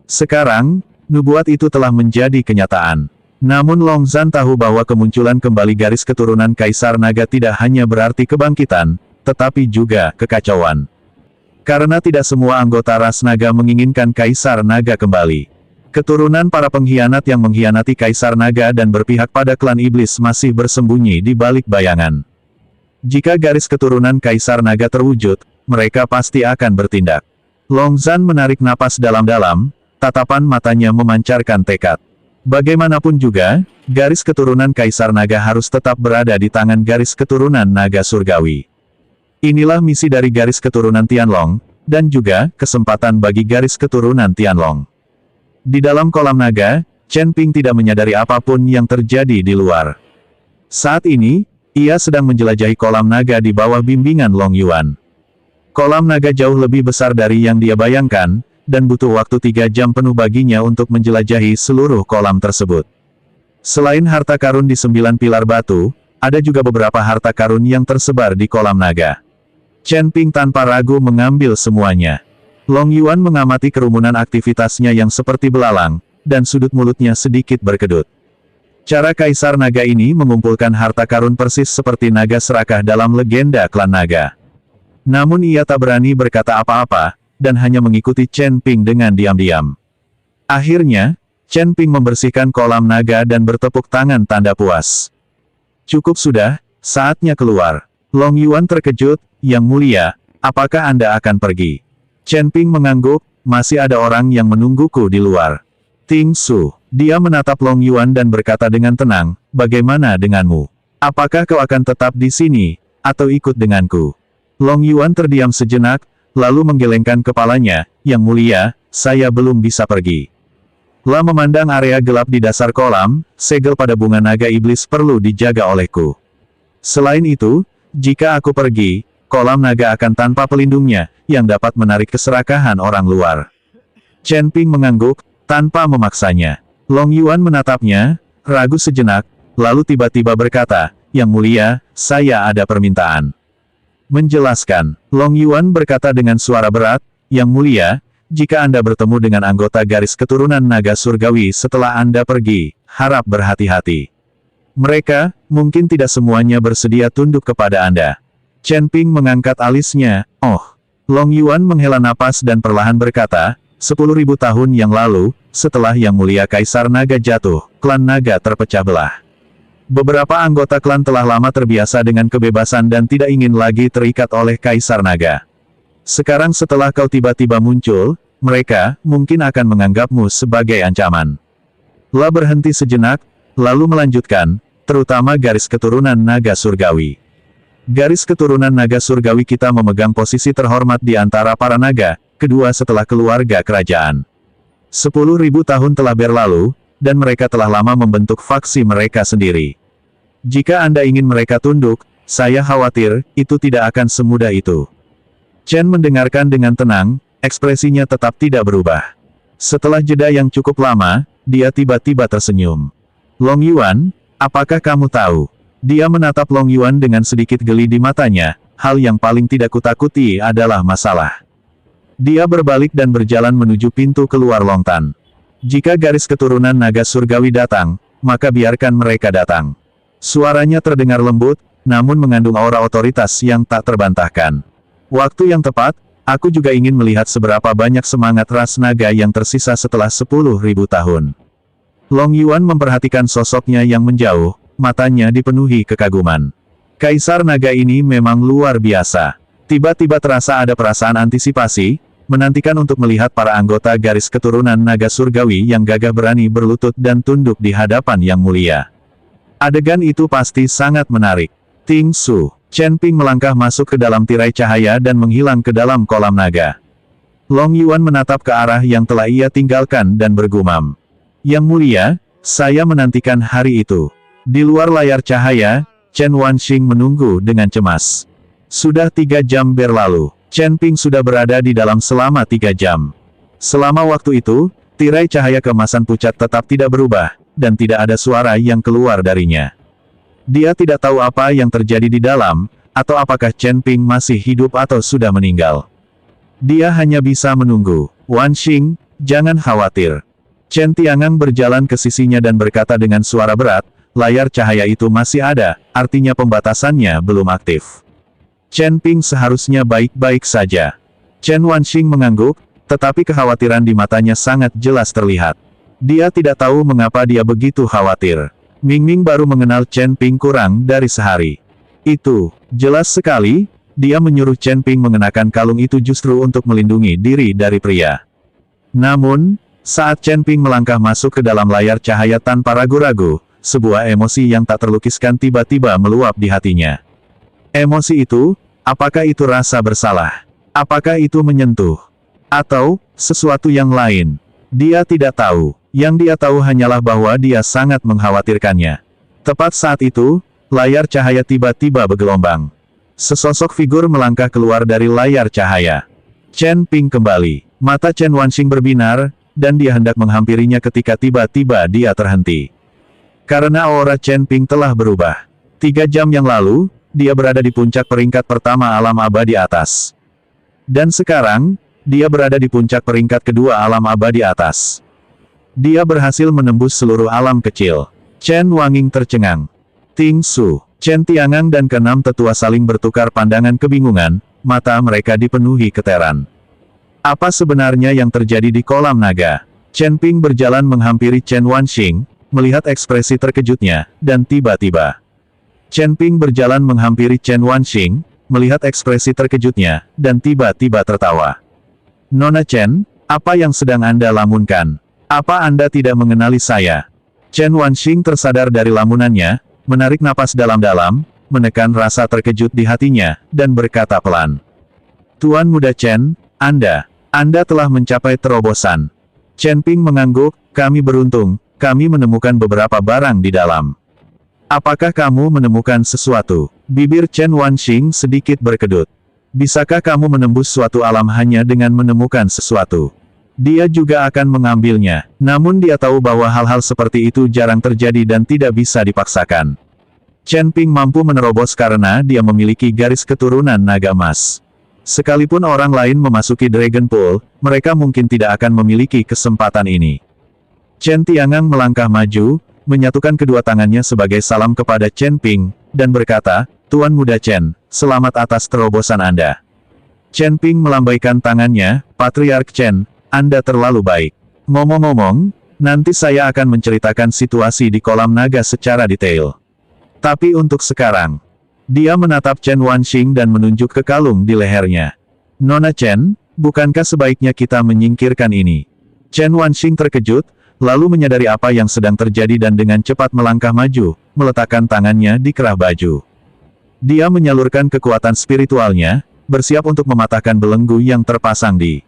Sekarang, nubuat itu telah menjadi kenyataan. Namun Long Zhan tahu bahwa kemunculan kembali garis keturunan Kaisar Naga tidak hanya berarti kebangkitan, tetapi juga kekacauan. Karena tidak semua anggota ras naga menginginkan Kaisar Naga kembali. Keturunan para pengkhianat yang mengkhianati Kaisar Naga dan berpihak pada klan iblis masih bersembunyi di balik bayangan. Jika garis keturunan Kaisar Naga terwujud, mereka pasti akan bertindak. Long Zhan menarik napas dalam-dalam, tatapan matanya memancarkan tekad. Bagaimanapun juga, garis keturunan Kaisar Naga harus tetap berada di tangan garis keturunan Naga Surgawi. Inilah misi dari garis keturunan Tianlong, dan juga kesempatan bagi garis keturunan Tianlong. Di dalam kolam naga, Chen Ping tidak menyadari apapun yang terjadi di luar. Saat ini, ia sedang menjelajahi kolam naga di bawah bimbingan Long Yuan. Kolam naga jauh lebih besar dari yang dia bayangkan, dan butuh waktu 3 jam penuh baginya untuk menjelajahi seluruh kolam tersebut. Selain harta karun di 9 pilar batu, ada juga beberapa harta karun yang tersebar di kolam naga. Chen Ping tanpa ragu mengambil semuanya. Long Yuan mengamati kerumunan aktivitasnya yang seperti belalang, dan sudut mulutnya sedikit berkedut. Cara Kaisar Naga ini mengumpulkan harta karun persis seperti naga serakah dalam legenda klan naga. Namun ia tak berani berkata apa-apa, dan hanya mengikuti Chen Ping dengan diam-diam. Akhirnya, Chen Ping membersihkan kolam naga dan bertepuk tangan tanda puas. Cukup sudah, saatnya keluar. Long Yuan terkejut, Yang Mulia, apakah Anda akan pergi? Chen Ping mengangguk, masih ada orang yang menungguku di luar. Ting Su, dia menatap Long Yuan dan berkata dengan tenang, bagaimana denganmu? Apakah kau akan tetap di sini, atau ikut denganku? Long Yuan terdiam sejenak, lalu menggelengkan kepalanya, Yang Mulia, saya belum bisa pergi. Lah memandang area gelap di dasar kolam, segel pada bunga naga iblis perlu dijaga olehku. Selain itu, jika aku pergi, kolam naga akan tanpa pelindungnya, yang dapat menarik keserakahan orang luar. Chen Ping mengangguk, tanpa memaksanya. Long Yuan menatapnya, ragu sejenak, lalu tiba-tiba berkata, Yang Mulia, saya ada permintaan. Menjelaskan, Long Yuan berkata dengan suara berat, Yang Mulia, jika Anda bertemu dengan anggota garis keturunan naga surgawi setelah Anda pergi, harap berhati-hati. Mereka, mungkin tidak semuanya bersedia tunduk kepada Anda. Chen Ping mengangkat alisnya, oh. Long Yuan menghela napas dan perlahan berkata, 10.000 tahun yang lalu, setelah Yang Mulia Kaisar Naga jatuh, klan naga terpecah belah. Beberapa anggota klan telah lama terbiasa dengan kebebasan dan tidak ingin lagi terikat oleh Kaisar Naga. Sekarang setelah kau tiba-tiba muncul, mereka mungkin akan menganggapmu sebagai ancaman. La berhenti sejenak, lalu melanjutkan, terutama garis keturunan naga surgawi. Garis keturunan naga surgawi kita memegang posisi terhormat di antara para naga, kedua setelah keluarga kerajaan. 10.000 tahun telah berlalu, dan mereka telah lama membentuk faksi mereka sendiri. Jika Anda ingin mereka tunduk, saya khawatir, itu tidak akan semudah itu. Chen mendengarkan dengan tenang, ekspresinya tetap tidak berubah. Setelah jeda yang cukup lama, dia tiba-tiba tersenyum. Long Yuan, apakah kamu tahu? Dia menatap Long Yuan dengan sedikit geli di matanya, hal yang paling tidak kutakuti adalah masalah. Dia berbalik dan berjalan menuju pintu keluar Longtan. Jika garis keturunan naga surgawi datang, maka biarkan mereka datang. Suaranya terdengar lembut, namun mengandung aura otoritas yang tak terbantahkan. Waktu yang tepat, aku juga ingin melihat seberapa banyak semangat ras naga yang tersisa setelah 10.000 tahun. Long Yuan memperhatikan sosoknya yang menjauh, matanya dipenuhi kekaguman. Kaisar naga ini memang luar biasa. Tiba-tiba terasa ada perasaan antisipasi, menantikan untuk melihat para anggota garis keturunan naga surgawi yang gagah berani berlutut dan tunduk di hadapan Yang Mulia. Adegan itu pasti sangat menarik. Ting Su, Chen Ping melangkah masuk ke dalam tirai cahaya dan menghilang ke dalam kolam naga. Long Yuan menatap ke arah yang telah ia tinggalkan dan bergumam. Yang Mulia, saya menantikan hari itu. Di luar layar cahaya, Chen Wanxing menunggu dengan cemas. Sudah 3 jam berlalu. Chen Ping sudah berada di dalam selama 3 jam. Selama waktu itu, tirai cahaya keemasan pucat tetap tidak berubah, dan tidak ada suara yang keluar darinya. Dia tidak tahu apa yang terjadi di dalam, atau apakah Chen Ping masih hidup atau sudah meninggal. Dia hanya bisa menunggu. Wanxing, jangan khawatir. Chen Tiangang berjalan ke sisinya dan berkata dengan suara berat, layar cahaya itu masih ada, artinya pembatasannya belum aktif. Chen Ping seharusnya baik-baik saja. Chen Wanxing mengangguk, tetapi kekhawatiran di matanya sangat jelas terlihat. Dia tidak tahu mengapa dia begitu khawatir. Ming Ming baru mengenal Chen Ping kurang dari sehari. Itu, jelas sekali, dia menyuruh Chen Ping mengenakan kalung itu justru untuk melindungi diri dari pria. Namun, saat Chen Ping melangkah masuk ke dalam layar cahaya tanpa ragu-ragu, sebuah emosi yang tak terlukiskan tiba-tiba meluap di hatinya. Emosi itu, apakah itu rasa bersalah? Apakah itu menyentuh? Atau, sesuatu yang lain? Dia tidak tahu. Yang dia tahu hanyalah bahwa dia sangat mengkhawatirkannya. Tepat saat itu, layar cahaya tiba-tiba bergelombang. Sesosok figur melangkah keluar dari layar cahaya. Chen Ping kembali. Mata Chen Wanxing berbinar, dan dia hendak menghampirinya ketika tiba-tiba dia terhenti. Karena aura Chen Ping telah berubah. 3 jam yang lalu, dia berada di puncak peringkat pertama alam abadi atas. Dan sekarang, dia berada di puncak peringkat kedua alam abadi atas. Dia berhasil menembus seluruh alam kecil. Chen Wanging tercengang. Ting Su, Chen Tiangang dan keenam tetua saling bertukar pandangan kebingungan, mata mereka dipenuhi keteran. Apa sebenarnya yang terjadi di kolam naga? Chen Ping berjalan menghampiri Chen Wanxing, melihat ekspresi terkejutnya, dan tiba-tiba. Chen Ping berjalan menghampiri Chen Wanxing, melihat ekspresi terkejutnya, dan tiba-tiba tertawa. Nona Chen, apa yang sedang Anda lamunkan? Apa Anda tidak mengenali saya? Chen Wanxing tersadar dari lamunannya, menarik napas dalam-dalam, menekan rasa terkejut di hatinya, dan berkata pelan. Tuan Muda Chen, Anda telah mencapai terobosan. Chen Ping mengangguk, kami beruntung, kami menemukan beberapa barang di dalam. Apakah kamu menemukan sesuatu? Bibir Chen Wanxing sedikit berkedut. Bisakah kamu menembus suatu alam hanya dengan menemukan sesuatu? Dia juga akan mengambilnya, namun dia tahu bahwa hal-hal seperti itu jarang terjadi dan tidak bisa dipaksakan. Chen Ping mampu menerobos karena dia memiliki garis keturunan naga emas. Sekalipun orang lain memasuki Dragon Pool, mereka mungkin tidak akan memiliki kesempatan ini. Chen Tiangang melangkah maju, menyatukan kedua tangannya sebagai salam kepada Chen Ping, dan berkata, Tuan Muda Chen, selamat atas terobosan Anda. Chen Ping melambaikan tangannya, Patriark Chen, Anda terlalu baik. Ngomong-ngomong, nanti saya akan menceritakan situasi di kolam naga secara detail. Tapi untuk sekarang, dia menatap Chen Wanxing dan menunjuk ke kalung di lehernya. Nona Chen, bukankah sebaiknya kita menyingkirkan ini? Chen Wanxing terkejut, lalu menyadari apa yang sedang terjadi dan dengan cepat melangkah maju, meletakkan tangannya di kerah baju. Dia menyalurkan kekuatan spiritualnya, bersiap untuk mematahkan belenggu yang terpasang di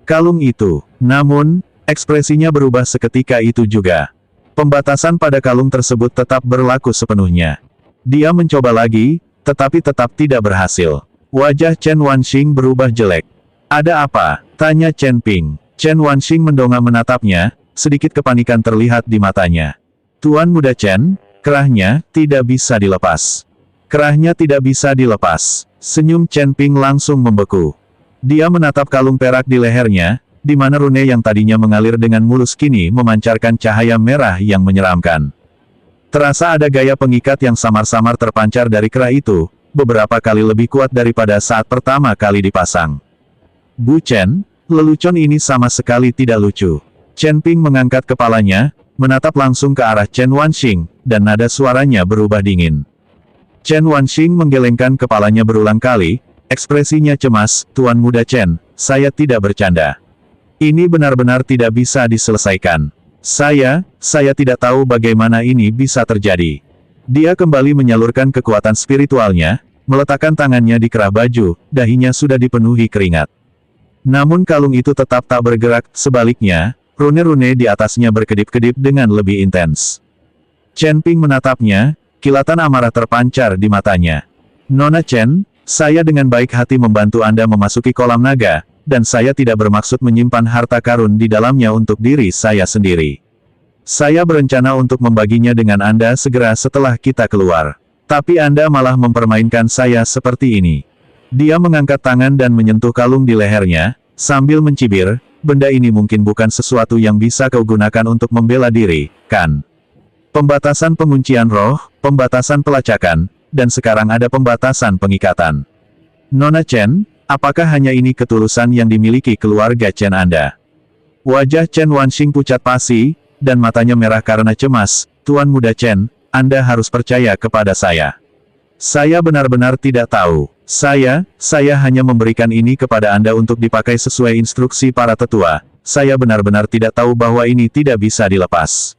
kalung itu. Namun, ekspresinya berubah seketika itu juga. Pembatasan pada kalung tersebut tetap berlaku sepenuhnya. Dia mencoba lagi, tetapi tetap tidak berhasil. Wajah Chen Wanxing berubah jelek. Ada apa? Tanya Chen Ping. Chen Wanxing mendongak menatapnya, sedikit kepanikan terlihat di matanya. Tuan Muda Chen, kerahnya tidak bisa dilepas. Kerahnya tidak bisa dilepas. Senyum Chen Ping langsung membeku. Dia menatap kalung perak di lehernya, di mana rune yang tadinya mengalir dengan mulus kini memancarkan cahaya merah yang menyeramkan. Terasa ada gaya pengikat yang samar-samar terpancar dari kerah itu, beberapa kali lebih kuat daripada saat pertama kali dipasang. Bu Chen, lelucon ini sama sekali tidak lucu. Chen Ping mengangkat kepalanya, menatap langsung ke arah Chen Wanxing, dan nada suaranya berubah dingin. Chen Wanxing menggelengkan kepalanya berulang kali, ekspresinya cemas. Tuan Muda Chen, saya tidak bercanda. Ini benar-benar tidak bisa diselesaikan. Saya tidak tahu bagaimana ini bisa terjadi. Dia kembali menyalurkan kekuatan spiritualnya, meletakkan tangannya di kerah baju, dahinya sudah dipenuhi keringat. Namun kalung itu tetap tak bergerak, sebaliknya, rune-rune di atasnya berkedip-kedip dengan lebih intens. Chen Ping menatapnya, kilatan amarah terpancar di matanya. Nona Chen, saya dengan baik hati membantu Anda memasuki kolam naga, dan saya tidak bermaksud menyimpan harta karun di dalamnya untuk diri saya sendiri. Saya berencana untuk membaginya dengan Anda segera setelah kita keluar. Tapi Anda malah mempermainkan saya seperti ini. Dia mengangkat tangan dan menyentuh kalung di lehernya, sambil mencibir, benda ini mungkin bukan sesuatu yang bisa kau gunakan untuk membela diri, kan? Pembatasan penguncian roh, pembatasan pelacakan, dan sekarang ada pembatasan pengikatan. Nona Chen, apakah hanya ini ketulusan yang dimiliki keluarga Chen Anda? Wajah Chen Wanxing pucat pasi, dan matanya merah karena cemas. Tuan Muda Chen, Anda harus percaya kepada saya. Saya benar-benar tidak tahu. Saya hanya memberikan ini kepada Anda untuk dipakai sesuai instruksi para tetua. Saya benar-benar tidak tahu bahwa ini tidak bisa dilepas.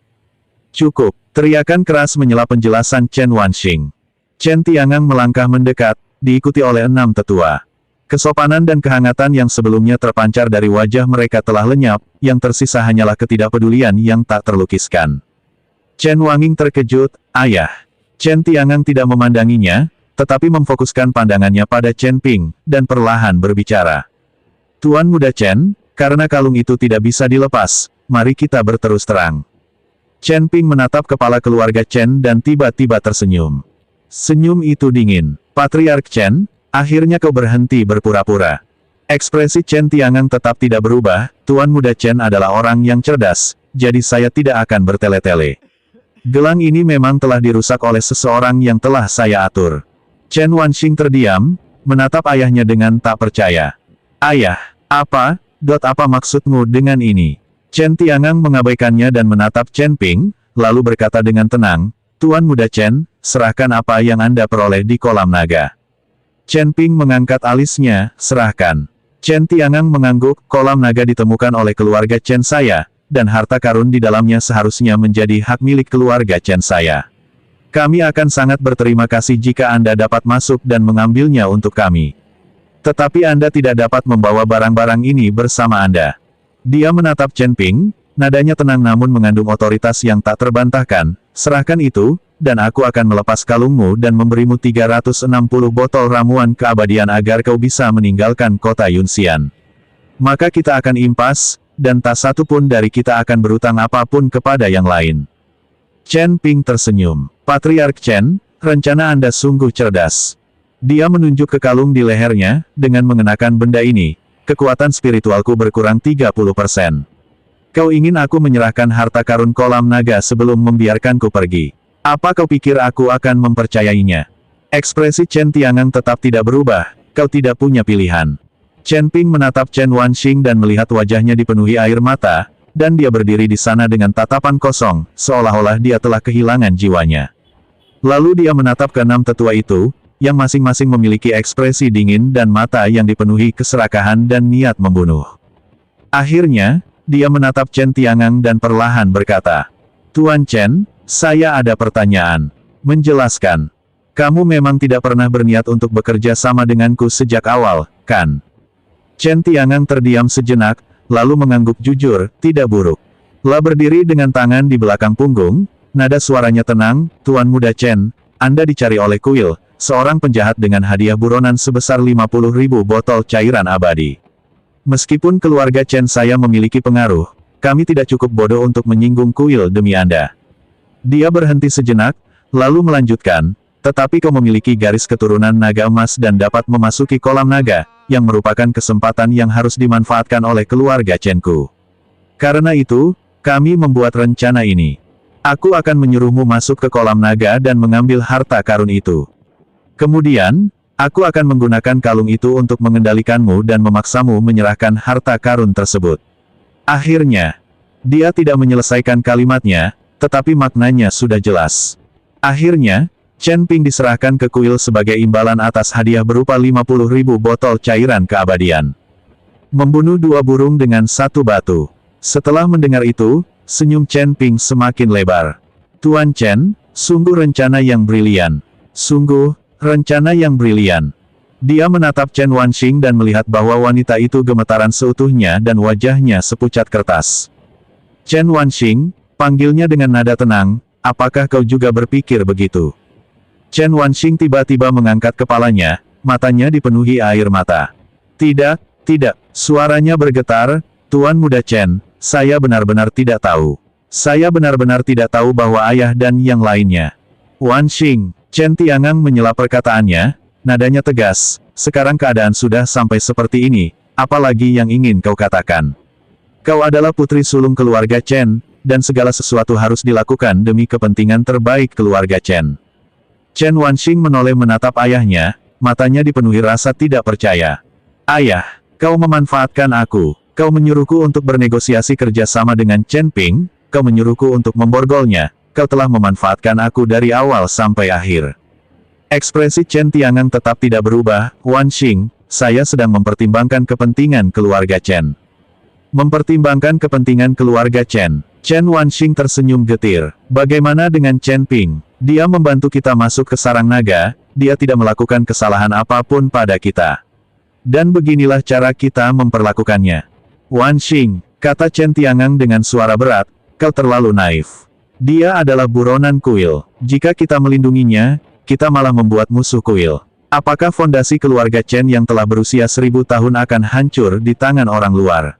Cukup, teriakan keras menyela penjelasan Chen Wanxing. Chen Tiangang melangkah mendekat, diikuti oleh 6 tetua. Kesopanan dan kehangatan yang sebelumnya terpancar dari wajah mereka telah lenyap, yang tersisa hanyalah ketidakpedulian yang tak terlukiskan. Chen Wanxing terkejut, ayah. Chen Tiangang tidak memandanginya, tetapi memfokuskan pandangannya pada Chen Ping, dan perlahan berbicara. Tuan Muda Chen, karena kalung itu tidak bisa dilepas, mari kita berterus terang. Chen Ping menatap kepala keluarga Chen dan tiba-tiba tersenyum. Senyum itu dingin. Patriark Chen, akhirnya kau berhenti berpura-pura. Ekspresi Chen Tiangang tetap tidak berubah. Tuan Muda Chen adalah orang yang cerdas, jadi saya tidak akan bertele-tele. Gelang ini memang telah dirusak oleh seseorang yang telah saya atur. Chen Wanxing terdiam, menatap ayahnya dengan tak percaya. Ayah, apa maksudmu dengan ini? Chen Tiangang mengabaikannya dan menatap Chen Ping, lalu berkata dengan tenang, Tuan Muda Chen, serahkan apa yang Anda peroleh di kolam naga. Chen Ping mengangkat alisnya, serahkan. Chen Tiangang mengangguk, kolam naga ditemukan oleh keluarga Chen saya, dan harta karun di dalamnya seharusnya menjadi hak milik keluarga Chen saya. Kami akan sangat berterima kasih jika Anda dapat masuk dan mengambilnya untuk kami. Tetapi Anda tidak dapat membawa barang-barang ini bersama Anda. Dia menatap Chen Ping, nadanya tenang namun mengandung otoritas yang tak terbantahkan, serahkan itu, dan aku akan melepas kalungmu dan memberimu 360 botol ramuan keabadian agar kau bisa meninggalkan kota Yunxian. Maka kita akan impas, dan tak satu pun dari kita akan berutang apapun kepada yang lain. Chen Ping tersenyum. Patriark Chen, rencana Anda sungguh cerdas. Dia menunjuk ke kalung di lehernya, dengan mengenakan benda ini, kekuatan spiritualku berkurang 30%. Kau ingin aku menyerahkan harta karun kolam naga sebelum membiarkanku pergi? Apa kau pikir aku akan mempercayainya? Ekspresi Chen Tiangang tetap tidak berubah, kau tidak punya pilihan. Chen Ping menatap Chen Wanxing dan melihat wajahnya dipenuhi air mata, dan dia berdiri di sana dengan tatapan kosong, seolah-olah dia telah kehilangan jiwanya. Lalu dia menatap keenam tetua itu, yang masing-masing memiliki ekspresi dingin dan mata yang dipenuhi keserakahan dan niat membunuh. Akhirnya, dia menatap Chen Tiangang dan perlahan berkata, "Tuan Chen, saya ada pertanyaan. Menjelaskan. Kamu memang tidak pernah berniat untuk bekerja sama denganku sejak awal, kan?" Chen Tiangang terdiam sejenak, lalu mengangguk jujur, "Tidak buruk." Lah berdiri dengan tangan di belakang punggung, nada suaranya tenang, "Tuan Muda Chen, Anda dicari oleh kuil, seorang penjahat dengan hadiah buronan sebesar 50.000 botol cairan abadi. Meskipun keluarga Chen saya memiliki pengaruh, kami tidak cukup bodoh untuk menyinggung kuil demi Anda." Dia berhenti sejenak, lalu melanjutkan, "Tetapi kau memiliki garis keturunan naga emas dan dapat memasuki kolam naga, yang merupakan kesempatan yang harus dimanfaatkan oleh keluarga Chen-ku. Karena itu, kami membuat rencana ini. Aku akan menyuruhmu masuk ke kolam naga dan mengambil harta karun itu. Kemudian, aku akan menggunakan kalung itu untuk mengendalikanmu dan memaksamu menyerahkan harta karun tersebut." Akhirnya, dia tidak menyelesaikan kalimatnya, tetapi maknanya sudah jelas. Akhirnya, Chen Ping diserahkan ke kuil sebagai imbalan atas hadiah berupa 50.000 botol cairan keabadian. Membunuh 2 burung dengan 1 batu. Setelah mendengar itu, senyum Chen Ping semakin lebar. "Tuan Chen, sungguh rencana yang brilian. Sungguh, rencana yang brilian." Dia menatap Chen Wanxing dan melihat bahwa wanita itu gemetaran seutuhnya dan wajahnya sepucat kertas. "Chen Wanxing," panggilnya dengan nada tenang, "apakah kau juga berpikir begitu?" Chen Wanxing tiba-tiba mengangkat kepalanya, matanya dipenuhi air mata. "Tidak, tidak," suaranya bergetar, "Tuan Muda Chen, saya benar-benar tidak tahu. Saya benar-benar tidak tahu bahwa ayah dan yang lainnya." "Wanxing," Chen Tiangang menyela perkataannya, nadanya tegas, "sekarang keadaan sudah sampai seperti ini, apalagi yang ingin kau katakan? Kau adalah putri sulung keluarga Chen, dan segala sesuatu harus dilakukan demi kepentingan terbaik keluarga Chen." Chen Wanxing menoleh menatap ayahnya, matanya dipenuhi rasa tidak percaya. "Ayah, kau memanfaatkan aku, kau menyuruhku untuk bernegosiasi kerjasama dengan Chen Ping, kau menyuruhku untuk memborgolnya, kau telah memanfaatkan aku dari awal sampai akhir." Ekspresi Chen Tiangang tetap tidak berubah, "Wanxing, saya sedang mempertimbangkan kepentingan keluarga Chen." "Mempertimbangkan kepentingan keluarga Chen." Chen Wanxing tersenyum getir. "Bagaimana dengan Chen Ping? Dia membantu kita masuk ke sarang naga, dia tidak melakukan kesalahan apapun pada kita. Dan beginilah cara kita memperlakukannya." "Wanxing," kata Chen Tiangang dengan suara berat, "kau terlalu naif. Dia adalah buronan kuil. Jika kita melindunginya, kita malah membuat musuh kuil. Apakah fondasi keluarga Chen yang telah berusia 1000 tahun akan hancur di tangan orang luar?"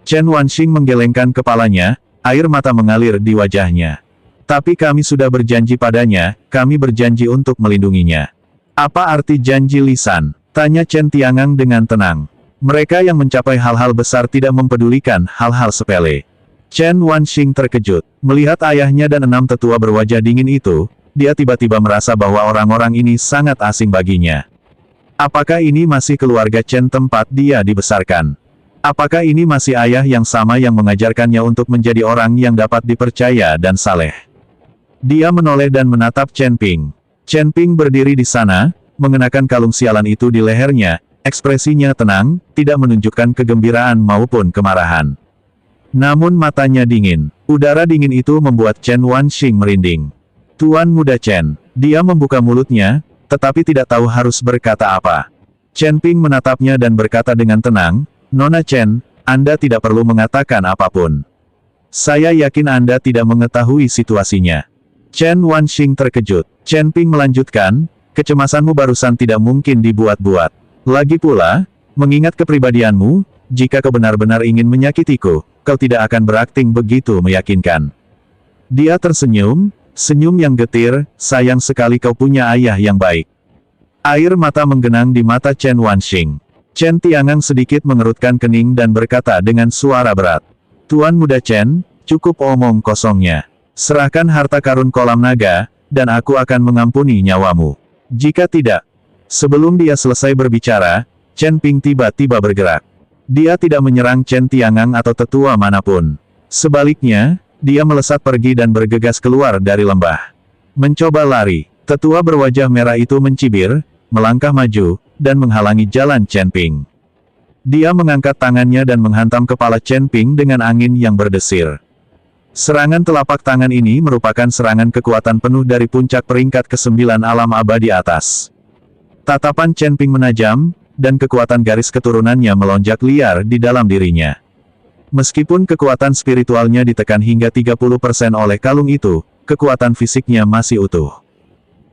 Chen Wanxing menggelengkan kepalanya, air mata mengalir di wajahnya. "Tapi kami sudah berjanji padanya, kami berjanji untuk melindunginya." "Apa arti janji lisan?" tanya Chen Tiangang dengan tenang. "Mereka yang mencapai hal-hal besar tidak mempedulikan hal-hal sepele." Chen Wanxing terkejut. Melihat ayahnya dan 6 tetua berwajah dingin itu, dia tiba-tiba merasa bahwa orang-orang ini sangat asing baginya. Apakah ini masih keluarga Chen tempat dia dibesarkan? Apakah ini masih ayah yang sama yang mengajarkannya untuk menjadi orang yang dapat dipercaya dan saleh? Dia menoleh dan menatap Chen Ping. Chen Ping berdiri di sana, mengenakan kalung sialan itu di lehernya, ekspresinya tenang, tidak menunjukkan kegembiraan maupun kemarahan. Namun matanya dingin. Udara dingin itu membuat Chen Wanxing merinding. "Tuan Muda Chen." Dia membuka mulutnya, tetapi tidak tahu harus berkata apa. Chen Ping menatapnya dan berkata dengan tenang, "Nona Chen, Anda tidak perlu mengatakan apapun. Saya yakin Anda tidak mengetahui situasinya." Chen Wanxing terkejut. Chen Ping melanjutkan, "Kecemasanmu barusan tidak mungkin dibuat-buat. Lagi pula, mengingat kepribadianmu, jika kau benar-benar ingin menyakitiku, kau tidak akan berakting begitu meyakinkan." Dia tersenyum, senyum yang getir, "Sayang sekali kau punya ayah yang baik." Air mata menggenang di mata Chen Wanxing. Chen Tiangang sedikit mengerutkan kening dan berkata dengan suara berat, "Tuan Muda Chen, cukup omong kosongnya. Serahkan harta karun kolam naga, dan aku akan mengampuni nyawamu. Jika tidak..." Sebelum dia selesai berbicara, Chen Ping tiba-tiba bergerak. Dia tidak menyerang Chen Tiangang atau tetua manapun. Sebaliknya, dia melesat pergi dan bergegas keluar dari lembah. Mencoba lari, tetua berwajah merah itu mencibir, melangkah maju, dan menghalangi jalan Chen Ping. Dia mengangkat tangannya dan menghantam kepala Chen Ping dengan angin yang berdesir. Serangan telapak tangan ini merupakan serangan kekuatan penuh dari puncak peringkat ke-9 alam abadi atas. Tatapan Chen Ping menajam, dan kekuatan garis keturunannya melonjak liar di dalam dirinya. Meskipun kekuatan spiritualnya ditekan hingga 30% oleh kalung itu, kekuatan fisiknya masih utuh.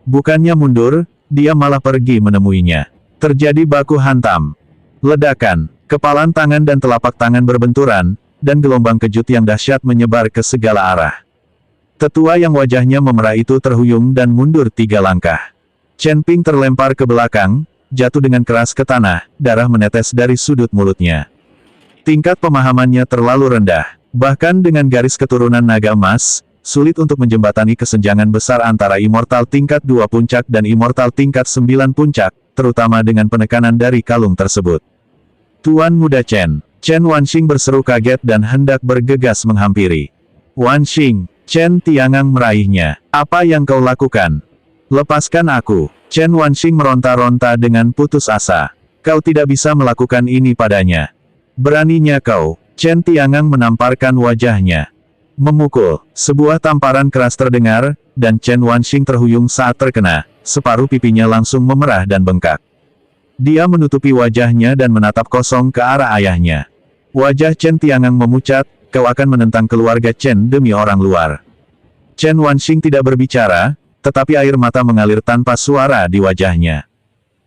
Bukannya mundur, dia malah pergi menemuinya. Terjadi baku hantam. Ledakan, kepalan tangan dan telapak tangan berbenturan, dan gelombang kejut yang dahsyat menyebar ke segala arah. Tetua yang wajahnya memerah itu terhuyung dan mundur 3 langkah. Chen Ping terlempar ke belakang, jatuh dengan keras ke tanah, darah menetes dari sudut mulutnya. Tingkat pemahamannya terlalu rendah. Bahkan dengan garis keturunan naga emas, sulit untuk menjembatani kesenjangan besar antara immortal tingkat 2 puncak dan immortal tingkat 9 puncak, terutama dengan penekanan dari kalung tersebut. Tuan Muda Chen. Chen Wanxing berseru kaget dan hendak bergegas menghampiri. Wanxing, Chen Tiangang meraihnya. Apa yang kau lakukan? Lepaskan aku. Chen Wanxing meronta-ronta dengan putus asa. Kau tidak bisa melakukan ini padanya. Beraninya kau. Chen Tiangang menamparkan wajahnya. Memukul. Sebuah tamparan keras terdengar, dan Chen Wanxing terhuyung saat terkena. Separuh pipinya langsung memerah dan bengkak. Dia menutupi wajahnya dan menatap kosong ke arah ayahnya. Wajah Chen Tiangang memucat, kau akan menentang keluarga Chen demi orang luar. Chen Wanxing tidak berbicara, tetapi air mata mengalir tanpa suara di wajahnya.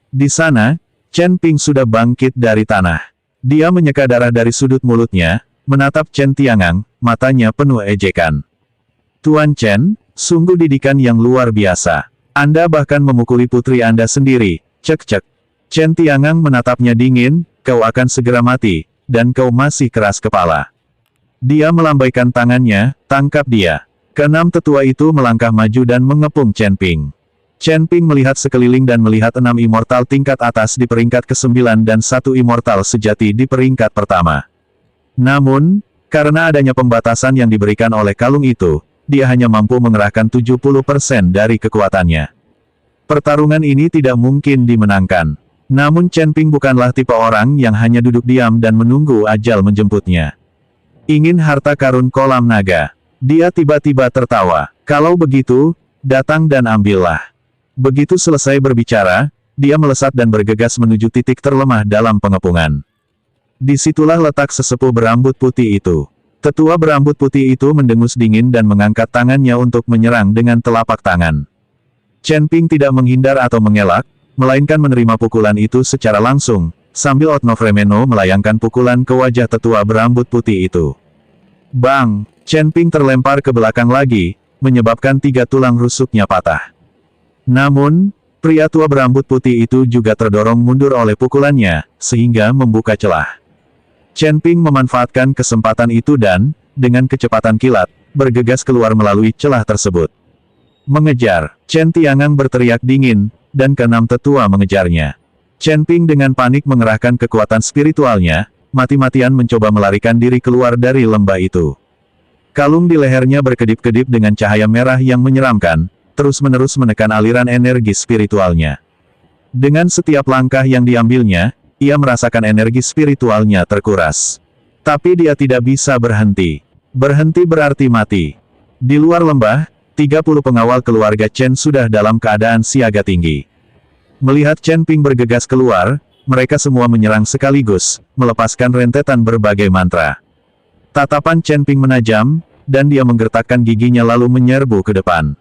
Di sana, Chen Ping sudah bangkit dari tanah. Dia menyeka darah dari sudut mulutnya, menatap Chen Tiangang, matanya penuh ejekan. Tuan Chen, sungguh didikan yang luar biasa. Anda bahkan memukuli putri Anda sendiri, cek-cek. Chen Tiangang menatapnya dingin, kau akan segera mati, dan kau masih keras kepala. Dia melambaikan tangannya, tangkap dia. Keenam tetua itu melangkah maju dan mengepung Chen Ping. Chen Ping melihat sekeliling dan melihat 6 immortal tingkat atas di peringkat ke-9 dan 1 immortal sejati di peringkat pertama. Namun, karena adanya pembatasan yang diberikan oleh kalung itu, dia hanya mampu mengerahkan 70% dari kekuatannya. Pertarungan ini tidak mungkin dimenangkan. Namun Chen Ping bukanlah tipe orang yang hanya duduk diam dan menunggu ajal menjemputnya. Ingin harta karun kolam naga. Dia tiba-tiba tertawa. Kalau begitu, datang dan ambillah. Begitu selesai berbicara, dia melesat dan bergegas menuju titik terlemah dalam pengepungan. Disitulah letak sesepuh berambut putih itu. Tetua berambut putih itu mendengus dingin dan mengangkat tangannya untuk menyerang dengan telapak tangan. Chen Ping tidak menghindar atau mengelak, melainkan menerima pukulan itu secara langsung, sambil Otnofremeno melayangkan pukulan ke wajah tetua berambut putih itu. Bang! Chen Ping terlempar ke belakang lagi, menyebabkan 3 tulang rusuknya patah. Namun, pria tua berambut putih itu juga terdorong mundur oleh pukulannya, sehingga membuka celah. Chen Ping memanfaatkan kesempatan itu dan, dengan kecepatan kilat, bergegas keluar melalui celah tersebut. Mengejar, Chen Tiangang berteriak dingin, dan keenam tetua mengejarnya. Chen Ping dengan panik mengerahkan kekuatan spiritualnya, mati-matian mencoba melarikan diri keluar dari lembah itu. Kalung di lehernya berkedip-kedip dengan cahaya merah yang menyeramkan, terus-menerus menekan aliran energi spiritualnya. Dengan setiap langkah yang diambilnya, ia merasakan energi spiritualnya terkuras. Tapi dia tidak bisa berhenti. Berhenti berarti mati. Di luar lembah, 30 pengawal keluarga Chen sudah dalam keadaan siaga tinggi. Melihat Chen Ping bergegas keluar, mereka semua menyerang sekaligus, melepaskan rentetan berbagai mantra. Tatapan Chen Ping menajam, dan dia menggertakkan giginya lalu menyerbu ke depan.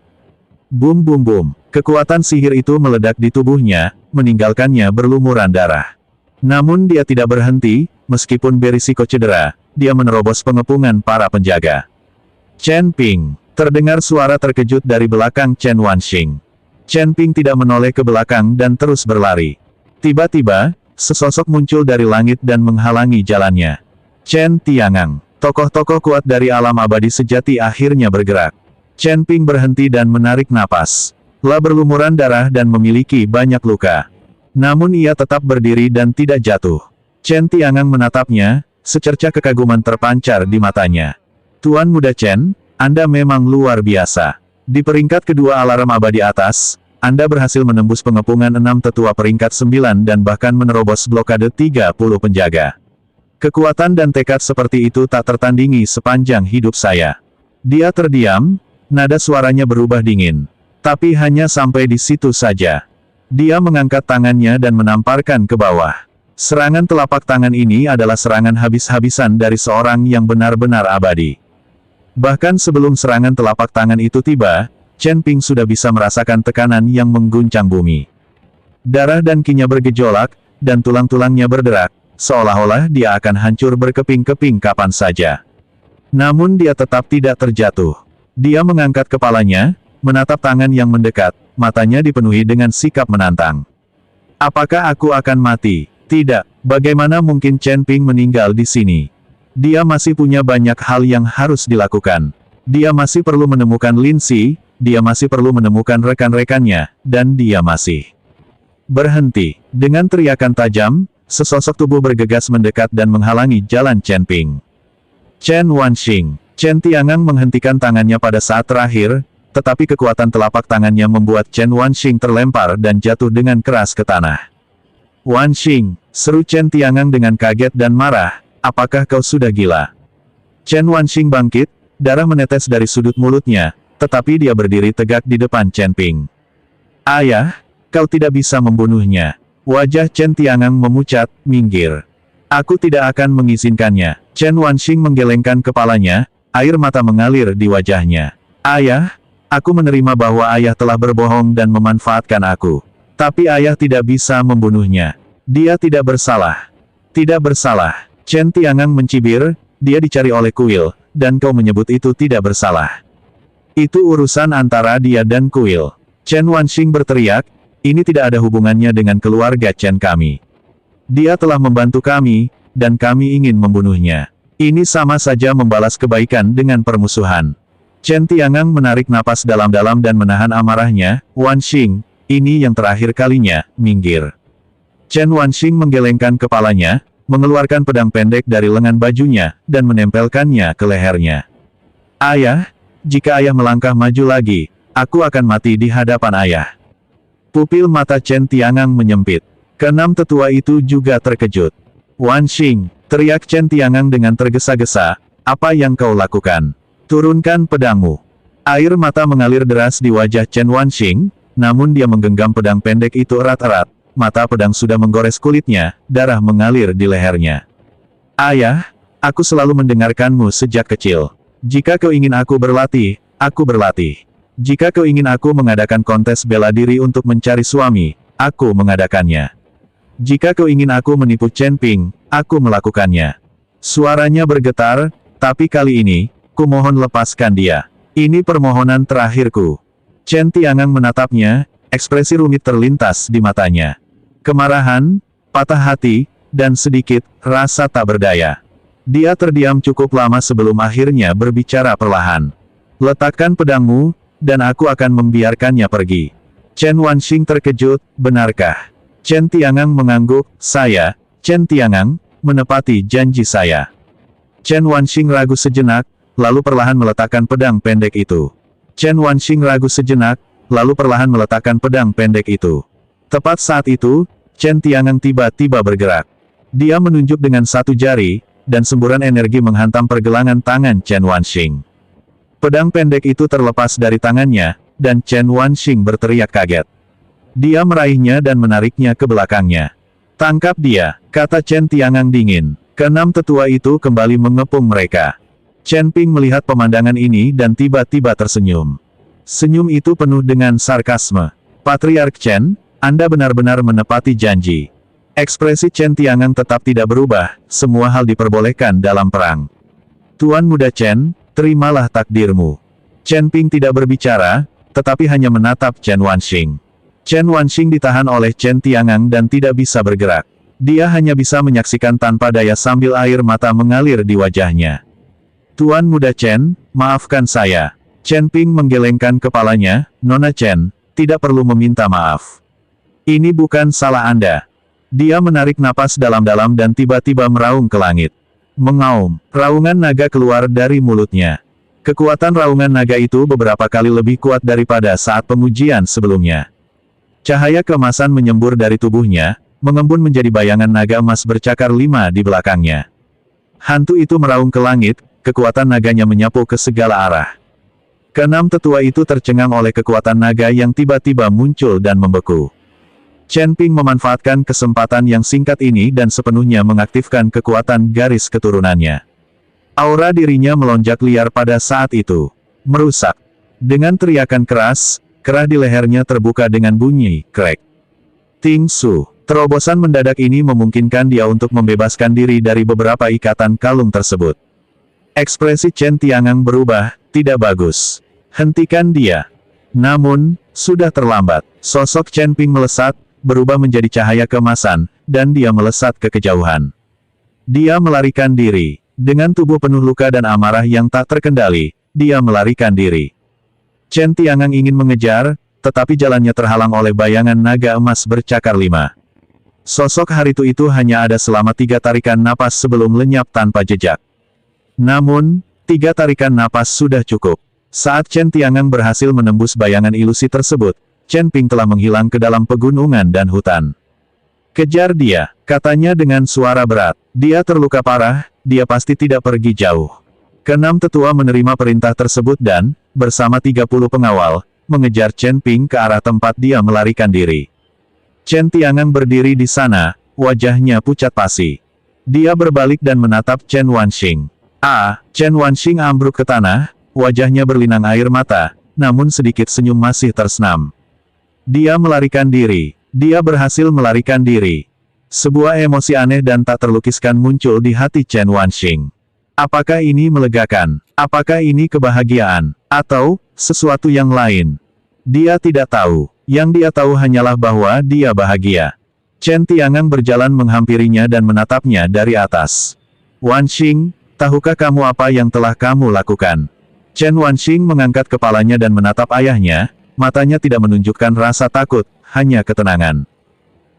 Bum bum bum, kekuatan sihir itu meledak di tubuhnya, meninggalkannya berlumuran darah. Namun dia tidak berhenti, meskipun berisiko cedera, dia menerobos pengepungan para penjaga. Chen Ping, terdengar suara terkejut dari belakang Chen Wanxing. Chen Ping tidak menoleh ke belakang dan terus berlari. Tiba-tiba, sesosok muncul dari langit dan menghalangi jalannya. Chen Tiangang. Tokoh-tokoh kuat dari alam abadi sejati akhirnya bergerak. Chen Ping berhenti dan menarik napas. Lah berlumuran darah dan memiliki banyak luka. Namun ia tetap berdiri dan tidak jatuh. Chen Tiangang menatapnya, secerca kekaguman terpancar di matanya. Tuan Muda Chen, Anda memang luar biasa. Di peringkat kedua alarm abadi atas, Anda berhasil menembus pengepungan 6 tetua peringkat 9 dan bahkan menerobos blokade 30 penjaga. Kekuatan dan tekad seperti itu tak tertandingi sepanjang hidup saya. Dia terdiam, nada suaranya berubah dingin. Tapi hanya sampai di situ saja. Dia mengangkat tangannya dan menamparkan ke bawah. Serangan telapak tangan ini adalah serangan habis-habisan dari seorang yang benar-benar abadi. Bahkan sebelum serangan telapak tangan itu tiba, Chen Ping sudah bisa merasakan tekanan yang mengguncang bumi. Darah dan kinya bergejolak, dan tulang-tulangnya berderak, seolah-olah dia akan hancur berkeping-keping kapan saja. Namun dia tetap tidak terjatuh. Dia mengangkat kepalanya, menatap tangan yang mendekat, matanya dipenuhi dengan sikap menantang. Apakah aku akan mati? Tidak. Bagaimana mungkin Chen Ping meninggal di sini? Dia masih punya banyak hal yang harus dilakukan. Dia masih perlu menemukan Lin Si, dia masih perlu menemukan rekan-rekannya, dan dia masih berhenti. Dengan teriakan tajam, sesosok tubuh bergegas mendekat dan menghalangi jalan Chen Ping. Chen Wanxing. Chen Tiangang menghentikan tangannya pada saat terakhir, tetapi kekuatan telapak tangannya membuat Chen Wanxing terlempar dan jatuh dengan keras ke tanah. Wanxing, seru Chen Tiangang dengan kaget dan marah, apakah kau sudah gila? Chen Wanxing bangkit, darah menetes dari sudut mulutnya, tetapi dia berdiri tegak di depan Chen Ping. Ayah, kau tidak bisa membunuhnya. Wajah Chen Tiangang memucat, minggir. Aku tidak akan mengizinkannya. Chen Wanxing menggelengkan kepalanya, air mata mengalir di wajahnya. Ayah, aku menerima bahwa ayah telah berbohong dan memanfaatkan aku. Tapi ayah tidak bisa membunuhnya. Dia tidak bersalah. Tidak bersalah. Chen Tiangang mencibir, dia dicari oleh kuil, dan kau menyebut itu tidak bersalah. Itu urusan antara dia dan kuil. Chen Wanxing berteriak, ini tidak ada hubungannya dengan keluarga Chen kami. Dia telah membantu kami, dan kami ingin membunuhnya. Ini sama saja membalas kebaikan dengan permusuhan. Chen Tiangang menarik napas dalam-dalam dan menahan amarahnya, Wanxing, ini yang terakhir kalinya, minggir. Chen Wanxing menggelengkan kepalanya, mengeluarkan pedang pendek dari lengan bajunya, dan menempelkannya ke lehernya. Ayah, jika ayah melangkah maju lagi, aku akan mati di hadapan ayah. Pupil mata Chen Tiangang menyempit. Keenam tetua itu juga terkejut. Wanxing, teriak Chen Tiangang dengan tergesa-gesa, apa yang kau lakukan? Turunkan pedangmu. Air mata mengalir deras di wajah Chen Wanxing, namun dia menggenggam pedang pendek itu erat-erat, mata pedang sudah menggores kulitnya, darah mengalir di lehernya. Ayah, aku selalu mendengarkanmu sejak kecil. Jika kau ingin aku berlatih, aku berlatih. Jika kau ingin aku mengadakan kontes bela diri untuk mencari suami, aku mengadakannya. Jika kau ingin aku menipu Chen Ping, aku melakukannya. Suaranya bergetar, tapi kali ini, ku mohon lepaskan dia. Ini permohonan terakhirku. Chen Tiangang menatapnya, ekspresi rumit terlintas di matanya. Kemarahan, patah hati, dan sedikit, rasa tak berdaya. Dia terdiam cukup lama sebelum akhirnya berbicara perlahan. Letakkan pedangmu, dan aku akan membiarkannya pergi. Chen Wanxing terkejut, benarkah? Chen Tiangang mengangguk, saya, Chen Tiangang, menepati janji saya. Chen Wanxing ragu sejenak, lalu perlahan meletakkan pedang pendek itu. Chen Wanxing ragu sejenak, lalu perlahan meletakkan pedang pendek itu. Tepat saat itu, Chen Tiangang tiba-tiba bergerak. Dia menunjuk dengan satu jari, dan semburan energi menghantam pergelangan tangan Chen Wanxing. Pedang pendek itu terlepas dari tangannya, dan Chen Wanxing berteriak kaget. Dia meraihnya dan menariknya ke belakangnya. Tangkap dia, kata Chen Tiangang dingin. Keenam tetua itu kembali mengepung mereka. Chen Ping melihat pemandangan ini dan tiba-tiba tersenyum. Senyum itu penuh dengan sarkasme. Patriark Chen, Anda benar-benar menepati janji. Ekspresi Chen Tiangang tetap tidak berubah, semua hal diperbolehkan dalam perang. Tuan Muda Chen, terimalah takdirmu. Chen Ping tidak berbicara, tetapi hanya menatap Chen Wanxing. Chen Wanxing ditahan oleh Chen Tiangang dan tidak bisa bergerak. Dia hanya bisa menyaksikan tanpa daya sambil air mata mengalir di wajahnya. Tuan Muda Chen, maafkan saya. Chen Ping menggelengkan kepalanya, Nona Chen, tidak perlu meminta maaf. Ini bukan salah Anda. Dia menarik napas dalam-dalam dan tiba-tiba meraung ke langit. Mengaum, raungan naga keluar dari mulutnya. Kekuatan raungan naga itu beberapa kali lebih kuat daripada saat pengujian sebelumnya. Cahaya keemasan menyembur dari tubuhnya, mengembun menjadi bayangan naga emas bercakar 5 di belakangnya. Hantu itu meraung ke langit, kekuatan naganya menyapu ke segala arah. Keenam tetua itu tercengang oleh kekuatan naga yang tiba-tiba muncul dan membeku. Chen Ping memanfaatkan kesempatan yang singkat ini dan sepenuhnya mengaktifkan kekuatan garis keturunannya. Aura dirinya melonjak liar pada saat itu. Merusak. Dengan teriakan keras, kerah di lehernya terbuka dengan bunyi, krek. Ting Su. Terobosan mendadak ini memungkinkan dia untuk membebaskan diri dari beberapa ikatan kalung tersebut. Ekspresi Chen Tiangang berubah, tidak bagus. Hentikan dia. Namun, sudah terlambat. Sosok Chen Ping melesat, berubah menjadi cahaya keemasan, dan dia melesat ke kejauhan. Dia melarikan diri. Dengan tubuh penuh luka dan amarah yang tak terkendali, dia melarikan diri. Chen Tiangang ingin mengejar, tetapi jalannya terhalang oleh bayangan naga emas bercakar 5. Sosok Haritu itu hanya ada selama 3 tarikan napas sebelum lenyap tanpa jejak. Namun, 3 tarikan napas sudah cukup. Saat Chen Tiangang berhasil menembus bayangan ilusi tersebut, Chen Ping telah menghilang ke dalam pegunungan dan hutan. Kejar dia, katanya dengan suara berat. Dia terluka parah, dia pasti tidak pergi jauh. Keenam tetua menerima perintah tersebut dan, bersama 30 pengawal, mengejar Chen Ping ke arah tempat dia melarikan diri. Chen Tiangang berdiri di sana, wajahnya pucat pasi. Dia berbalik dan menatap Chen Wanxing. Chen Wanxing ambruk ke tanah, wajahnya berlinang air mata, namun sedikit senyum masih tersenam. Dia melarikan diri. Dia berhasil melarikan diri. Sebuah emosi aneh dan tak terlukiskan muncul di hati Chen Wanxing. Apakah ini melegakan? Apakah ini kebahagiaan? Atau, sesuatu yang lain? Dia tidak tahu. Yang dia tahu hanyalah bahwa dia bahagia. Chen Tiangang berjalan menghampirinya dan menatapnya dari atas. Wanxing, tahukah kamu apa yang telah kamu lakukan? Chen Wanxing mengangkat kepalanya dan menatap ayahnya, matanya tidak menunjukkan rasa takut, hanya ketenangan.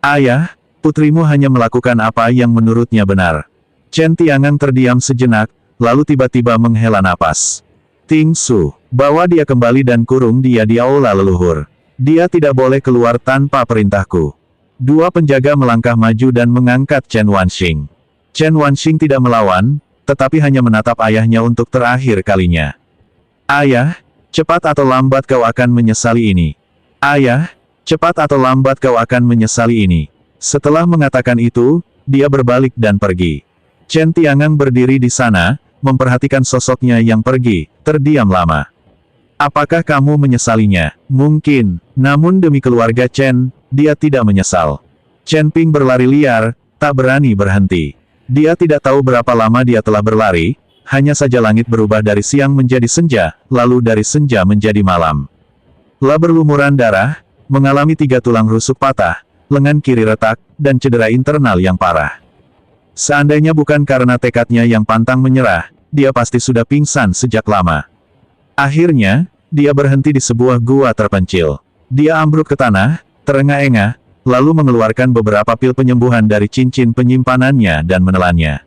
Ayah, putrimu hanya melakukan apa yang menurutnya benar. Chen Tiangang terdiam sejenak, lalu tiba-tiba menghela napas. Ting Su, bawa dia kembali dan kurung dia di aula leluhur. Dia tidak boleh keluar tanpa perintahku. 2 penjaga melangkah maju dan mengangkat Chen Wanxing. Chen Wanxing tidak melawan, tetapi hanya menatap ayahnya untuk terakhir kalinya. Ayah, cepat atau lambat kau akan menyesali ini. Ayah, cepat atau lambat kau akan menyesali ini. Setelah mengatakan itu, dia berbalik dan pergi. Chen Tiangang berdiri di sana, memperhatikan sosoknya yang pergi, terdiam lama. Apakah kamu menyesalinya? Mungkin, namun demi keluarga Chen, dia tidak menyesal. Chen Ping berlari liar, tak berani berhenti. Dia tidak tahu berapa lama dia telah berlari, hanya saja langit berubah dari siang menjadi senja, lalu dari senja menjadi malam. Lah berlumuran darah, mengalami 3 tulang rusuk patah, lengan kiri retak, dan cedera internal yang parah. Seandainya bukan karena tekadnya yang pantang menyerah, dia pasti sudah pingsan sejak lama. Akhirnya, dia berhenti di sebuah gua terpencil. Dia ambruk ke tanah, terengah-engah, lalu mengeluarkan beberapa pil penyembuhan dari cincin penyimpanannya dan menelannya.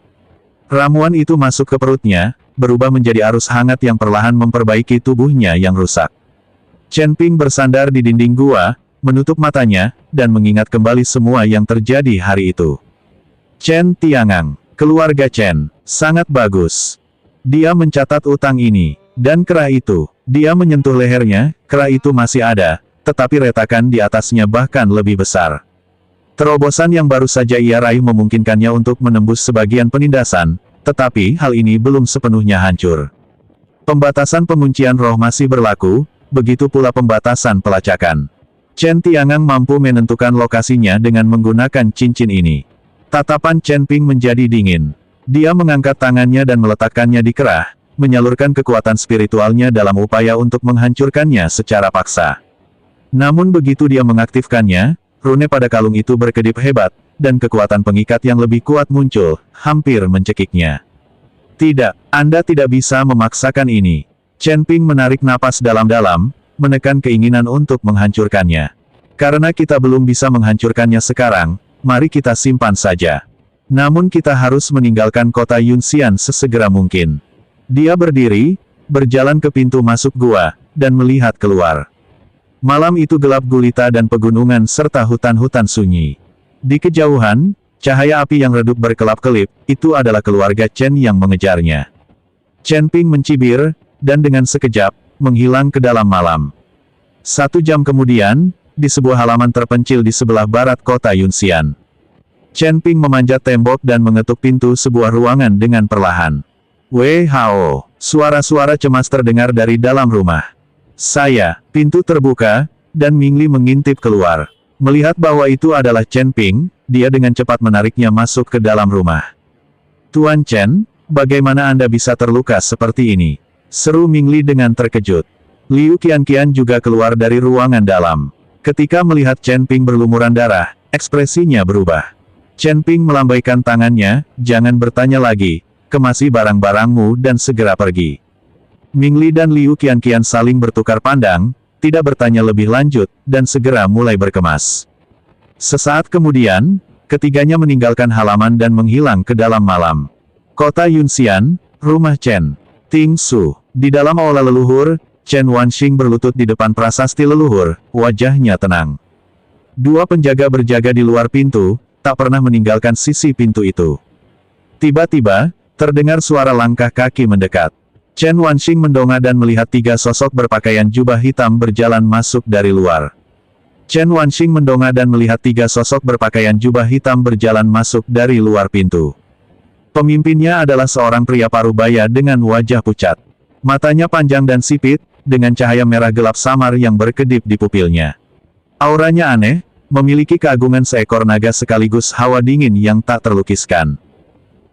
Ramuan itu masuk ke perutnya, berubah menjadi arus hangat yang perlahan memperbaiki tubuhnya yang rusak. Chen Ping bersandar di dinding gua, menutup matanya, dan mengingat kembali semua yang terjadi hari itu. Chen Tiangang, keluarga Chen, sangat bagus. Dia mencatat utang ini. Dan kerah itu, dia menyentuh lehernya, kerah itu masih ada, tetapi retakan di atasnya bahkan lebih besar. Terobosan yang baru saja ia raih memungkinkannya untuk menembus sebagian penindasan, tetapi hal ini belum sepenuhnya hancur. Pembatasan penguncian roh masih berlaku, begitu pula pembatasan pelacakan. Chen Tiangang mampu menentukan lokasinya dengan menggunakan cincin ini. Tatapan Chen Ping menjadi dingin. Dia mengangkat tangannya dan meletakkannya di kerah, menyalurkan kekuatan spiritualnya dalam upaya untuk menghancurkannya secara paksa. Namun begitu dia mengaktifkannya, rune pada kalung itu berkedip hebat, dan kekuatan pengikat yang lebih kuat muncul, hampir mencekiknya. Tidak, Anda tidak bisa memaksakan ini. Chen Ping menarik napas dalam-dalam, menekan keinginan untuk menghancurkannya. Karena kita belum bisa menghancurkannya sekarang, mari kita simpan saja. Namun kita harus meninggalkan kota Yunxian sesegera mungkin. Dia berdiri, berjalan ke pintu masuk gua, dan melihat keluar. Malam itu gelap gulita dan pegunungan serta hutan-hutan sunyi. Di kejauhan, cahaya api yang redup berkelap-kelip, itu adalah keluarga Chen yang mengejarnya. Chen Ping mencibir, dan dengan sekejap, menghilang ke dalam malam. 1 jam kemudian, di sebuah halaman terpencil di sebelah barat kota Yunxian. Chen Ping memanjat tembok dan mengetuk pintu sebuah ruangan dengan perlahan. Wei Hao, suara-suara cemas terdengar dari dalam rumah. Pintu terbuka, dan Mingli mengintip keluar. Melihat bahwa itu adalah Chen Ping, dia dengan cepat menariknya masuk ke dalam rumah. Tuan Chen, bagaimana Anda bisa terluka seperti ini? Seru Mingli dengan terkejut. Liu Qianqian juga keluar dari ruangan dalam. Ketika melihat Chen Ping berlumuran darah, ekspresinya berubah. Chen Ping melambaikan tangannya, jangan bertanya lagi, kemasi barang-barangmu dan segera pergi. Mingli dan Liu Qianqian saling bertukar pandang, tidak bertanya lebih lanjut, dan segera mulai berkemas. Sesaat kemudian, ketiganya meninggalkan halaman dan menghilang ke dalam malam. Kota Yunxian, rumah Chen Ting Su. Di dalam aula leluhur, Chen Wanxing berlutut di depan prasasti leluhur, wajahnya tenang. 2 penjaga berjaga di luar pintu, tak pernah meninggalkan sisi pintu itu. Tiba-tiba, terdengar suara langkah kaki mendekat. Chen Wanxing mendongak dan melihat 3 sosok berpakaian jubah hitam berjalan masuk dari luar. Chen Wanxing mendongak dan melihat 3 sosok berpakaian jubah hitam berjalan masuk dari luar pintu. Pemimpinnya adalah seorang pria parubaya dengan wajah pucat. Matanya panjang dan sipit, dengan cahaya merah gelap samar yang berkedip di pupilnya. Auranya aneh, memiliki keagungan seekor naga sekaligus hawa dingin yang tak terlukiskan.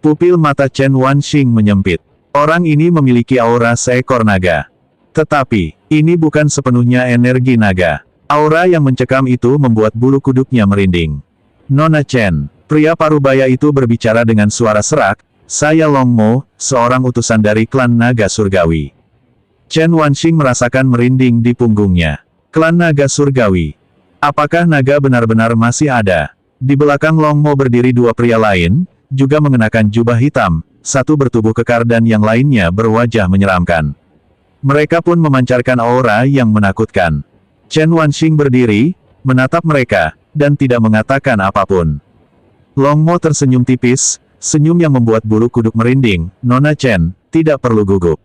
Pupil mata Chen Wanxing menyempit. Orang ini memiliki aura seekor naga. Tetapi, ini bukan sepenuhnya energi naga. Aura yang mencekam itu membuat bulu kuduknya merinding. Nona Chen, pria parubaya itu berbicara dengan suara serak, saya Long Mo, seorang utusan dari klan naga surgawi. Chen Wanxing merasakan merinding di punggungnya. Klan naga surgawi. Apakah naga benar-benar masih ada? Di belakang Long Mo berdiri 2 pria lain, juga mengenakan jubah hitam, satu bertubuh kekar dan yang lainnya berwajah menyeramkan. Mereka pun memancarkan aura yang menakutkan. Chen Wanxing berdiri, menatap mereka, dan tidak mengatakan apapun. Long Mo tersenyum tipis, senyum yang membuat bulu kuduk merinding. Nona Chen, tidak perlu gugup.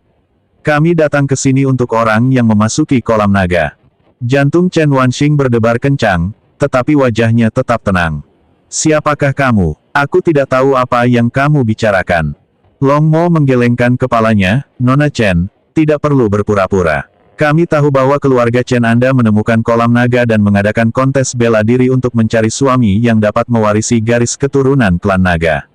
Kami datang ke sini untuk orang yang memasuki kolam naga. Jantung Chen Wanxing berdebar kencang, tetapi wajahnya tetap tenang. Siapakah kamu? Aku tidak tahu apa yang kamu bicarakan. Long Mo menggelengkan kepalanya, Nona Chen, tidak perlu berpura-pura. Kami tahu bahwa keluarga Chen Anda menemukan kolam naga dan mengadakan kontes bela diri untuk mencari suami yang dapat mewarisi garis keturunan klan naga.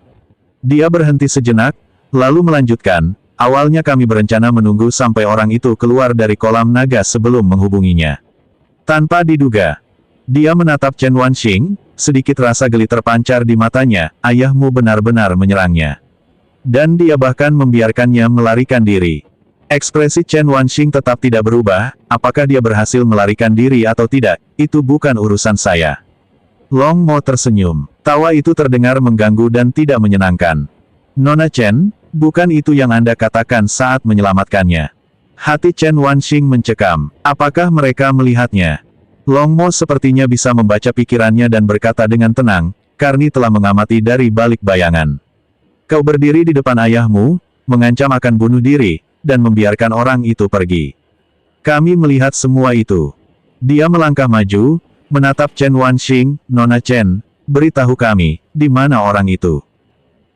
Dia berhenti sejenak, lalu melanjutkan, awalnya kami berencana menunggu sampai orang itu keluar dari kolam naga sebelum menghubunginya. Tanpa diduga, dia menatap Chen Wanxing, sedikit rasa geli terpancar di matanya, ayahmu benar-benar menyerangnya. Dan dia bahkan membiarkannya melarikan diri. Ekspresi Chen Wanxing tetap tidak berubah, apakah dia berhasil melarikan diri atau tidak, itu bukan urusan saya. Long Mo tersenyum. Tawa itu terdengar mengganggu dan tidak menyenangkan. Nona Chen, bukan itu yang Anda katakan saat menyelamatkannya. Hati Chen Wanxing mencekam. Apakah mereka melihatnya? Long Mo sepertinya bisa membaca pikirannya dan berkata dengan tenang, Karni telah mengamati dari balik bayangan. Kau berdiri di depan ayahmu, mengancam akan bunuh diri, dan membiarkan orang itu pergi. Kami melihat semua itu. Dia melangkah maju, menatap Chen Wanxing, Nona Chen, beritahu kami, di mana orang itu?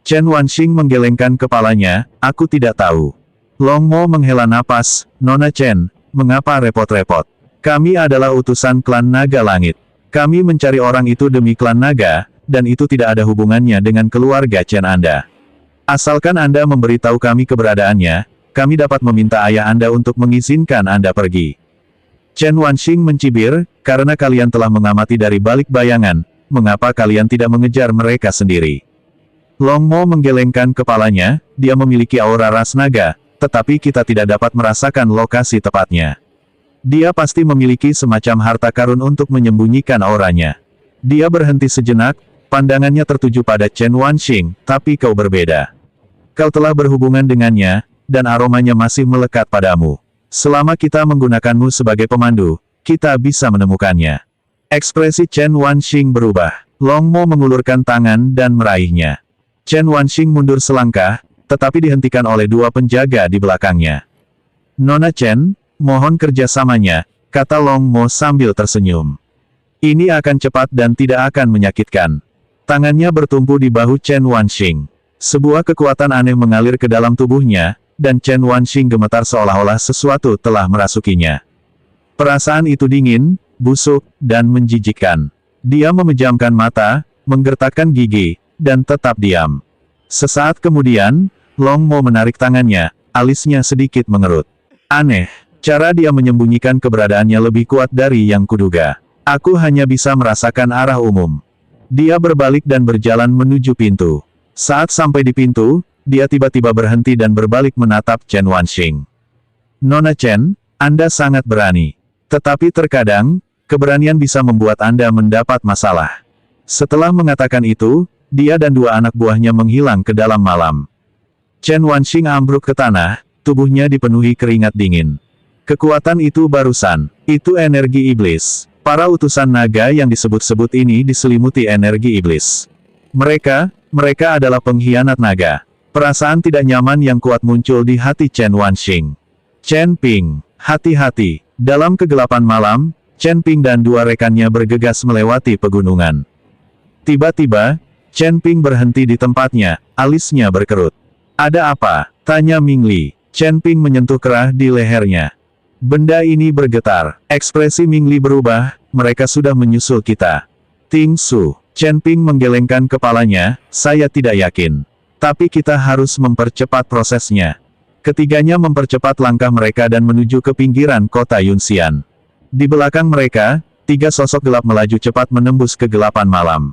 Chen Wanxing menggelengkan kepalanya, aku tidak tahu. Long Mo menghela napas, Nona Chen, mengapa repot-repot? Kami adalah utusan klan naga langit. Kami mencari orang itu demi klan naga, dan itu tidak ada hubungannya dengan keluarga Chen Anda. Asalkan Anda memberitahu kami keberadaannya, kami dapat meminta ayah Anda untuk mengizinkan Anda pergi. Chen Wanxing mencibir, karena kalian telah mengamati dari balik bayangan, mengapa kalian tidak mengejar mereka sendiri? Long Mo menggelengkan kepalanya, dia memiliki aura ras naga, tetapi kita tidak dapat merasakan lokasi tepatnya. Dia pasti memiliki semacam harta karun untuk menyembunyikan auranya. Dia berhenti sejenak, pandangannya tertuju pada Chen Wanxing, tapi kau berbeda. Kau telah berhubungan dengannya, dan aromanya masih melekat padamu. Selama kita menggunakanmu sebagai pemandu, kita bisa menemukannya. Ekspresi Chen Wanxing berubah. Long Mo mengulurkan tangan dan meraihnya. Chen Wanxing mundur selangkah, tetapi dihentikan oleh dua penjaga di belakangnya. Nona Chen, mohon kerjasamanya, kata Long Mo sambil tersenyum. Ini akan cepat dan tidak akan menyakitkan. Tangannya bertumpu di bahu Chen Wanxing. Sebuah kekuatan aneh mengalir ke dalam tubuhnya, dan Chen Wanxing gemetar seolah-olah sesuatu telah merasukinya. Perasaan itu dingin, busuk, dan menjijikkan. Dia memejamkan mata, menggertakkan gigi, dan tetap diam. Sesaat kemudian, Long Mo menarik tangannya, alisnya sedikit mengerut. Aneh, cara dia menyembunyikan keberadaannya lebih kuat dari yang kuduga. Aku hanya bisa merasakan arah umum. Dia berbalik dan berjalan menuju pintu. Saat sampai di pintu, dia tiba-tiba berhenti dan berbalik menatap Chen Wanxing. Nona Chen, Anda sangat berani. Tetapi terkadang, keberanian bisa membuat Anda mendapat masalah. Setelah mengatakan itu, dia dan dua anak buahnya menghilang ke dalam malam. Chen Wanxing ambruk ke tanah, tubuhnya dipenuhi keringat dingin. Kekuatan itu barusan, itu energi iblis. Para utusan naga yang disebut-sebut ini diselimuti energi iblis. Mereka adalah pengkhianat naga. Perasaan tidak nyaman yang kuat muncul di hati Chen Wanxing. Chen Ping, hati-hati. Dalam kegelapan malam, Chen Ping dan dua rekannya bergegas melewati pegunungan. Tiba-tiba, Chen Ping berhenti di tempatnya, alisnya berkerut. Ada apa? Tanya Ming Li. Chen Ping menyentuh kerah di lehernya. Benda ini bergetar. Ekspresi Ming Li berubah, mereka sudah menyusul kita. Ting Su. Chen Ping menggelengkan kepalanya, saya tidak yakin. Tapi kita harus mempercepat prosesnya. Ketiganya mempercepat langkah mereka dan menuju ke pinggiran kota Yunxian. Di belakang mereka, tiga sosok gelap melaju cepat menembus kegelapan malam.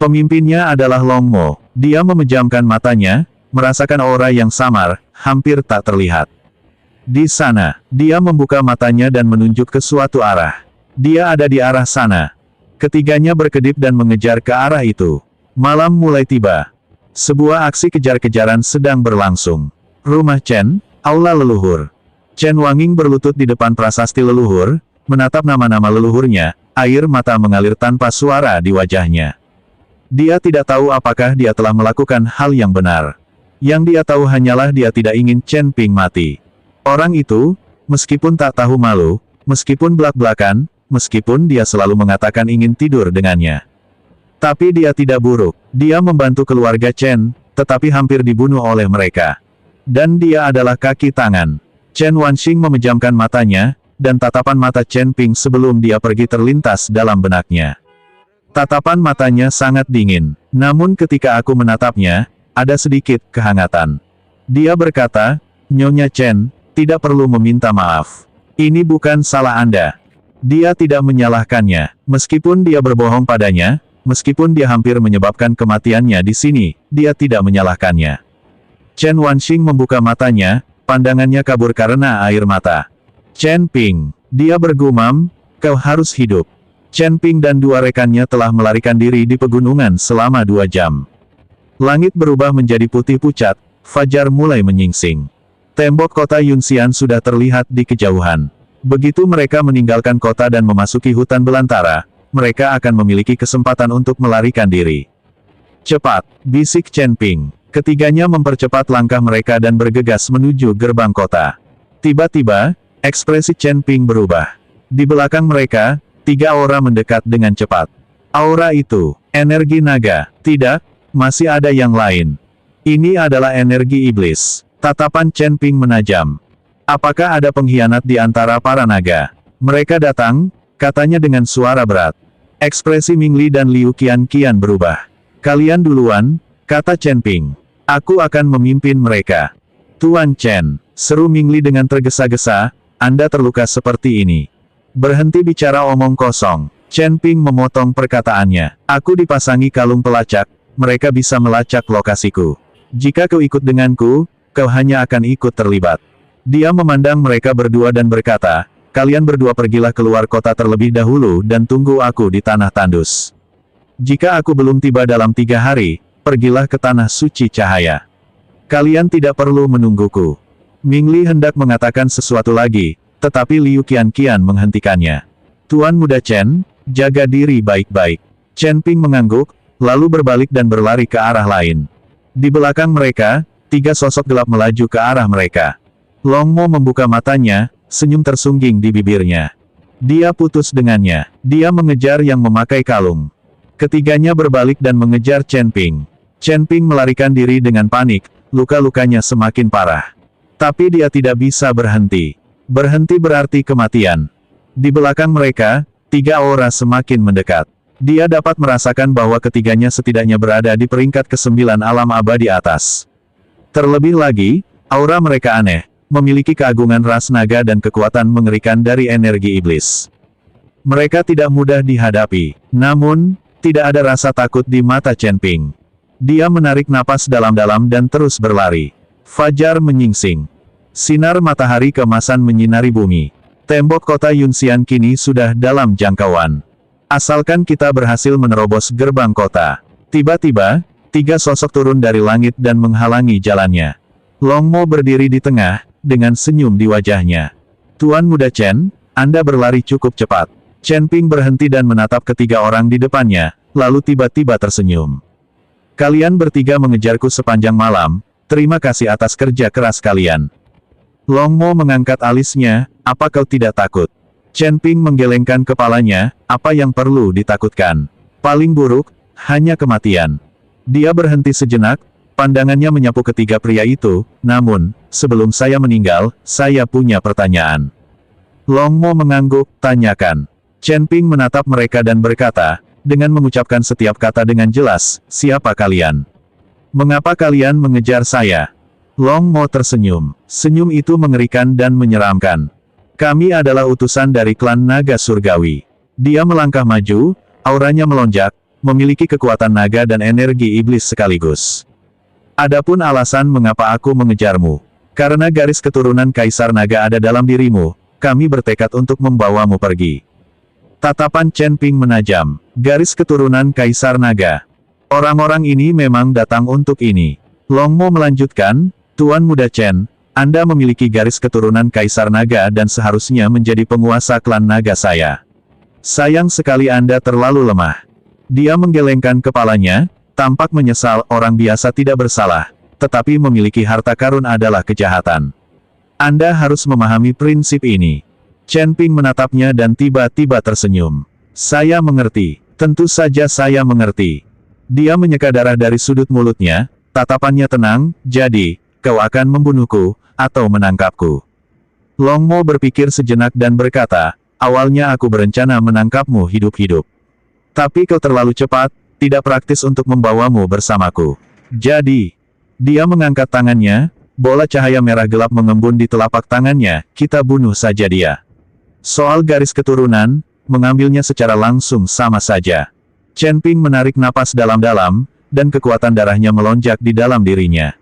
Pemimpinnya adalah Long Mo. Dia memejamkan matanya, merasakan aura yang samar, hampir tak terlihat. Di sana, dia membuka matanya dan menunjuk ke suatu arah. Dia ada di arah sana. Ketiganya berkedip dan mengejar ke arah itu. Malam mulai tiba. Sebuah aksi kejar-kejaran sedang berlangsung. Rumah Chen, aula leluhur. Chen Wanxing berlutut di depan prasasti leluhur, menatap nama-nama leluhurnya, air mata mengalir tanpa suara di wajahnya. Dia tidak tahu apakah dia telah melakukan hal yang benar. Yang dia tahu hanyalah dia tidak ingin Chen Ping mati. Orang itu, meskipun tak tahu malu, meskipun belak-belakan, meskipun dia selalu mengatakan ingin tidur dengannya. Tapi dia tidak buruk. Dia membantu keluarga Chen, tetapi hampir dibunuh oleh mereka. Dan dia adalah kaki tangan. Chen Wanxing memejamkan matanya, dan tatapan mata Chen Ping sebelum dia pergi terlintas dalam benaknya. Tatapan matanya sangat dingin, namun ketika aku menatapnya, ada sedikit kehangatan. Dia berkata, Nyonya Chen, tidak perlu meminta maaf. Ini bukan salah Anda. Dia tidak menyalahkannya, meskipun dia berbohong padanya, meskipun dia hampir menyebabkan kematiannya di sini, dia tidak menyalahkannya. Chen Wanxing membuka matanya, pandangannya kabur karena air mata. Chen Ping, dia bergumam, kau harus hidup. Chen Ping dan dua rekannya telah melarikan diri di pegunungan selama 2 jam. Langit berubah menjadi putih pucat, fajar mulai menyingsing. Tembok kota Yunxian sudah terlihat di kejauhan. Begitu mereka meninggalkan kota dan memasuki hutan belantara, mereka akan memiliki kesempatan untuk melarikan diri. Cepat, bisik Chen Ping. Ketiganya mempercepat langkah mereka dan bergegas menuju gerbang kota. Tiba-tiba, ekspresi Chen Ping berubah. Di belakang mereka, 3 aura mendekat dengan cepat. Aura itu, energi naga. Tidak, masih ada yang lain. Ini adalah energi iblis. Tatapan Chen Ping menajam. Apakah ada pengkhianat di antara para naga? Mereka datang, katanya dengan suara berat. Ekspresi Ming Li dan Liu Qian berubah. Kalian duluan, kata Chen Ping. Aku akan memimpin mereka. Tuan Chen, seru Ming Li dengan tergesa-gesa, Anda terluka seperti ini. Berhenti bicara omong kosong. Chen Ping memotong perkataannya. Aku dipasangi kalung pelacak, mereka bisa melacak lokasiku. Jika kau ikut denganku, kau hanya akan ikut terlibat. Dia memandang mereka berdua dan berkata, kalian berdua pergilah keluar kota terlebih dahulu dan tunggu aku di Tanah Tandus. Jika aku belum tiba dalam 3 hari, pergilah ke Tanah Suci Cahaya. Kalian tidak perlu menungguku. Ming Li hendak mengatakan sesuatu lagi, tetapi Liu Qian menghentikannya. Tuan Muda Chen, jaga diri baik-baik. Chen Ping mengangguk, lalu berbalik dan berlari ke arah lain. Di belakang mereka, 3 sosok gelap melaju ke arah mereka. Long Mo membuka matanya, senyum tersungging di bibirnya. Dia putus dengannya. Dia mengejar yang memakai kalung. Ketiganya berbalik dan mengejar Chen Ping. Chen Ping melarikan diri dengan panik, luka-lukanya semakin parah. Tapi dia tidak bisa berhenti. Berhenti berarti kematian. Di belakang mereka, 3 aura semakin mendekat. Dia dapat merasakan bahwa ketiganya setidaknya berada di peringkat ke-9 alam abadi atas. Terlebih lagi, aura mereka aneh, memiliki keagungan ras naga dan kekuatan mengerikan dari energi iblis. Mereka tidak mudah dihadapi. Namun, tidak ada rasa takut di mata Chen Ping. Dia menarik napas dalam-dalam dan terus berlari. Fajar menyingsing. Sinar matahari keemasan menyinari bumi. Tembok kota Yunxian kini sudah dalam jangkauan. Asalkan kita berhasil menerobos gerbang kota. Tiba-tiba, 3 sosok turun dari langit dan menghalangi jalannya. Long Mo berdiri di tengah, dengan senyum di wajahnya. Tuan Muda Chen, Anda berlari cukup cepat. Chen Ping berhenti dan menatap ketiga orang di depannya, lalu tiba-tiba tersenyum. Kalian bertiga mengejarku sepanjang malam, terima kasih atas kerja keras kalian. Long Mo mengangkat alisnya, apa kau tidak takut? Chen Ping menggelengkan kepalanya, apa yang perlu ditakutkan? Paling buruk, hanya kematian. Dia berhenti sejenak, pandangannya menyapu ketiga pria itu, namun, sebelum saya meninggal, saya punya pertanyaan. Long Mo mengangguk, tanyakan. Chen Ping menatap mereka dan berkata, dengan mengucapkan setiap kata dengan jelas, siapa kalian? Mengapa kalian mengejar saya? Long Mo tersenyum. Senyum itu mengerikan dan menyeramkan. Kami adalah utusan dari klan naga surgawi. Dia melangkah maju, auranya melonjak, memiliki kekuatan naga dan energi iblis sekaligus. Adapun alasan mengapa aku mengejarmu. Karena garis keturunan Kaisar Naga ada dalam dirimu, kami bertekad untuk membawamu pergi. Tatapan Chen Ping menajam. Garis keturunan Kaisar Naga. Orang-orang ini memang datang untuk ini. Long Mo melanjutkan, Tuan Muda Chen, Anda memiliki garis keturunan Kaisar Naga dan seharusnya menjadi penguasa klan naga saya. Sayang sekali Anda terlalu lemah. Dia menggelengkan kepalanya, tampak menyesal. Orang biasa tidak bersalah, tetapi memiliki harta karun adalah kejahatan. Anda harus memahami prinsip ini. Chen Ping menatapnya dan tiba-tiba tersenyum. Saya mengerti. Tentu saja saya mengerti. Dia menyeka darah dari sudut mulutnya, tatapannya tenang, jadi, kau akan membunuhku, atau menangkapku. Long Mo berpikir sejenak dan berkata, awalnya aku berencana menangkapmu hidup-hidup. Tapi kau terlalu cepat, tidak praktis untuk membawamu bersamaku. Jadi, dia mengangkat tangannya, bola cahaya merah gelap mengembun di telapak tangannya, kita bunuh saja dia. Soal garis keturunan, mengambilnya secara langsung sama saja. Chen Ping menarik napas dalam-dalam, dan kekuatan darahnya melonjak di dalam dirinya.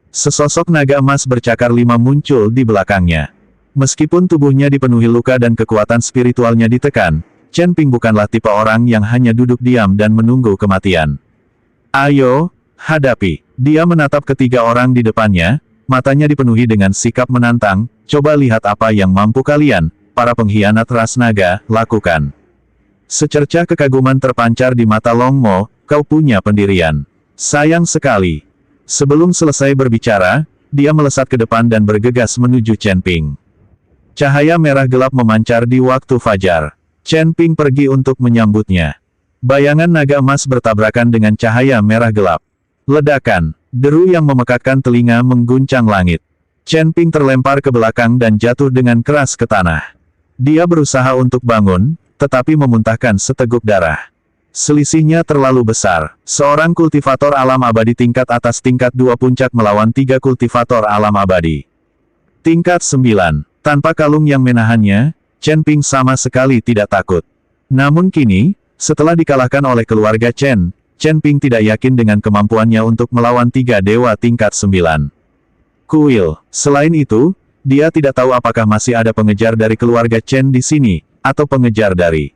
Sesosok naga emas bercakar 5 muncul di belakangnya. Meskipun tubuhnya dipenuhi luka dan kekuatan spiritualnya ditekan, Chen Ping bukanlah tipe orang yang hanya duduk diam dan menunggu kematian. Ayo, hadapi. Dia menatap ketiga orang di depannya, matanya dipenuhi dengan sikap menantang, coba lihat apa yang mampu kalian, para pengkhianat ras naga, lakukan. Secercah kekaguman terpancar di mata Long Mo, kau punya pendirian. Sayang sekali. Sebelum selesai berbicara, dia melesat ke depan dan bergegas menuju Chen Ping. Cahaya merah gelap memancar di waktu fajar. Chen Ping pergi untuk menyambutnya. Bayangan naga emas bertabrakan dengan cahaya merah gelap. Ledakan, deru yang memekakkan telinga mengguncang langit. Chen Ping terlempar ke belakang dan jatuh dengan keras ke tanah. Dia berusaha untuk bangun, tetapi memuntahkan seteguk darah. Selisihnya terlalu besar. Seorang kultivator alam abadi tingkat atas tingkat 2 puncak melawan 3 kultivator alam abadi. Tingkat 9. Tanpa kalung yang menahannya, Chen Ping sama sekali tidak takut. Namun kini, setelah dikalahkan oleh keluarga Chen, Chen Ping tidak yakin dengan kemampuannya untuk melawan 3 dewa tingkat 9. Kuil. Selain itu, Dia tidak tahu apakah masih ada pengejar dari keluarga Chen di sini, atau pengejar dari...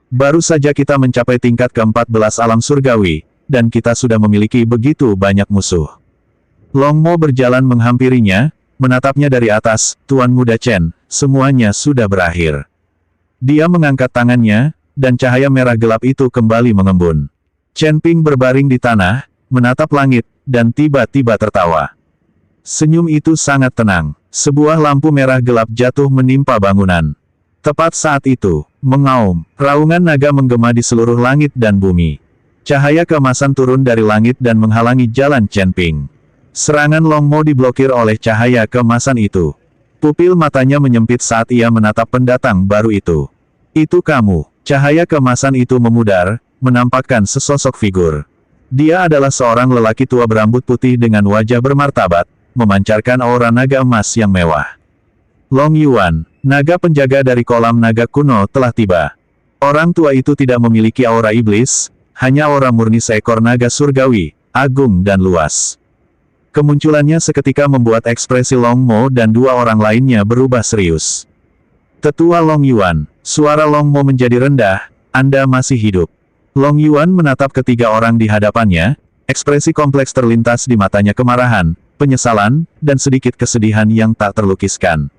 Baru saja kita mencapai tingkat ke-14 alam surgawi, dan kita sudah memiliki begitu banyak musuh. Long Mo berjalan menghampirinya, menatapnya dari atas. Tuan Muda Chen, semuanya sudah berakhir. Dia mengangkat tangannya, dan cahaya merah gelap itu kembali mengembun. Chen Ping berbaring di tanah, menatap langit, dan tiba-tiba tertawa. Senyum itu sangat tenang. Sebuah lampu merah gelap jatuh menimpa bangunan. Tepat saat itu, mengaum, raungan naga menggema di seluruh langit dan bumi. Cahaya keemasan turun dari langit dan menghalangi jalan Chen Ping. Serangan Long Mo diblokir oleh cahaya keemasan itu. Pupil matanya menyempit saat ia menatap pendatang baru itu. Itu kamu. Cahaya keemasan itu memudar, menampakkan sesosok figur. Dia adalah seorang lelaki tua berambut putih dengan wajah bermartabat, memancarkan aura naga emas yang mewah. Long Yuan, naga penjaga dari kolam naga kuno telah tiba. Orang tua itu tidak memiliki aura iblis, hanya aura murni seekor naga surgawi, agung dan luas. Kemunculannya seketika membuat ekspresi Long Mo dan dua orang lainnya berubah serius. Tetua Long Yuan, suara Long Mo menjadi rendah, Anda masih hidup. Long Yuan menatap ketiga orang di hadapannya, ekspresi kompleks terlintas di matanya kemarahan, penyesalan, dan sedikit kesedihan yang tak terlukiskan.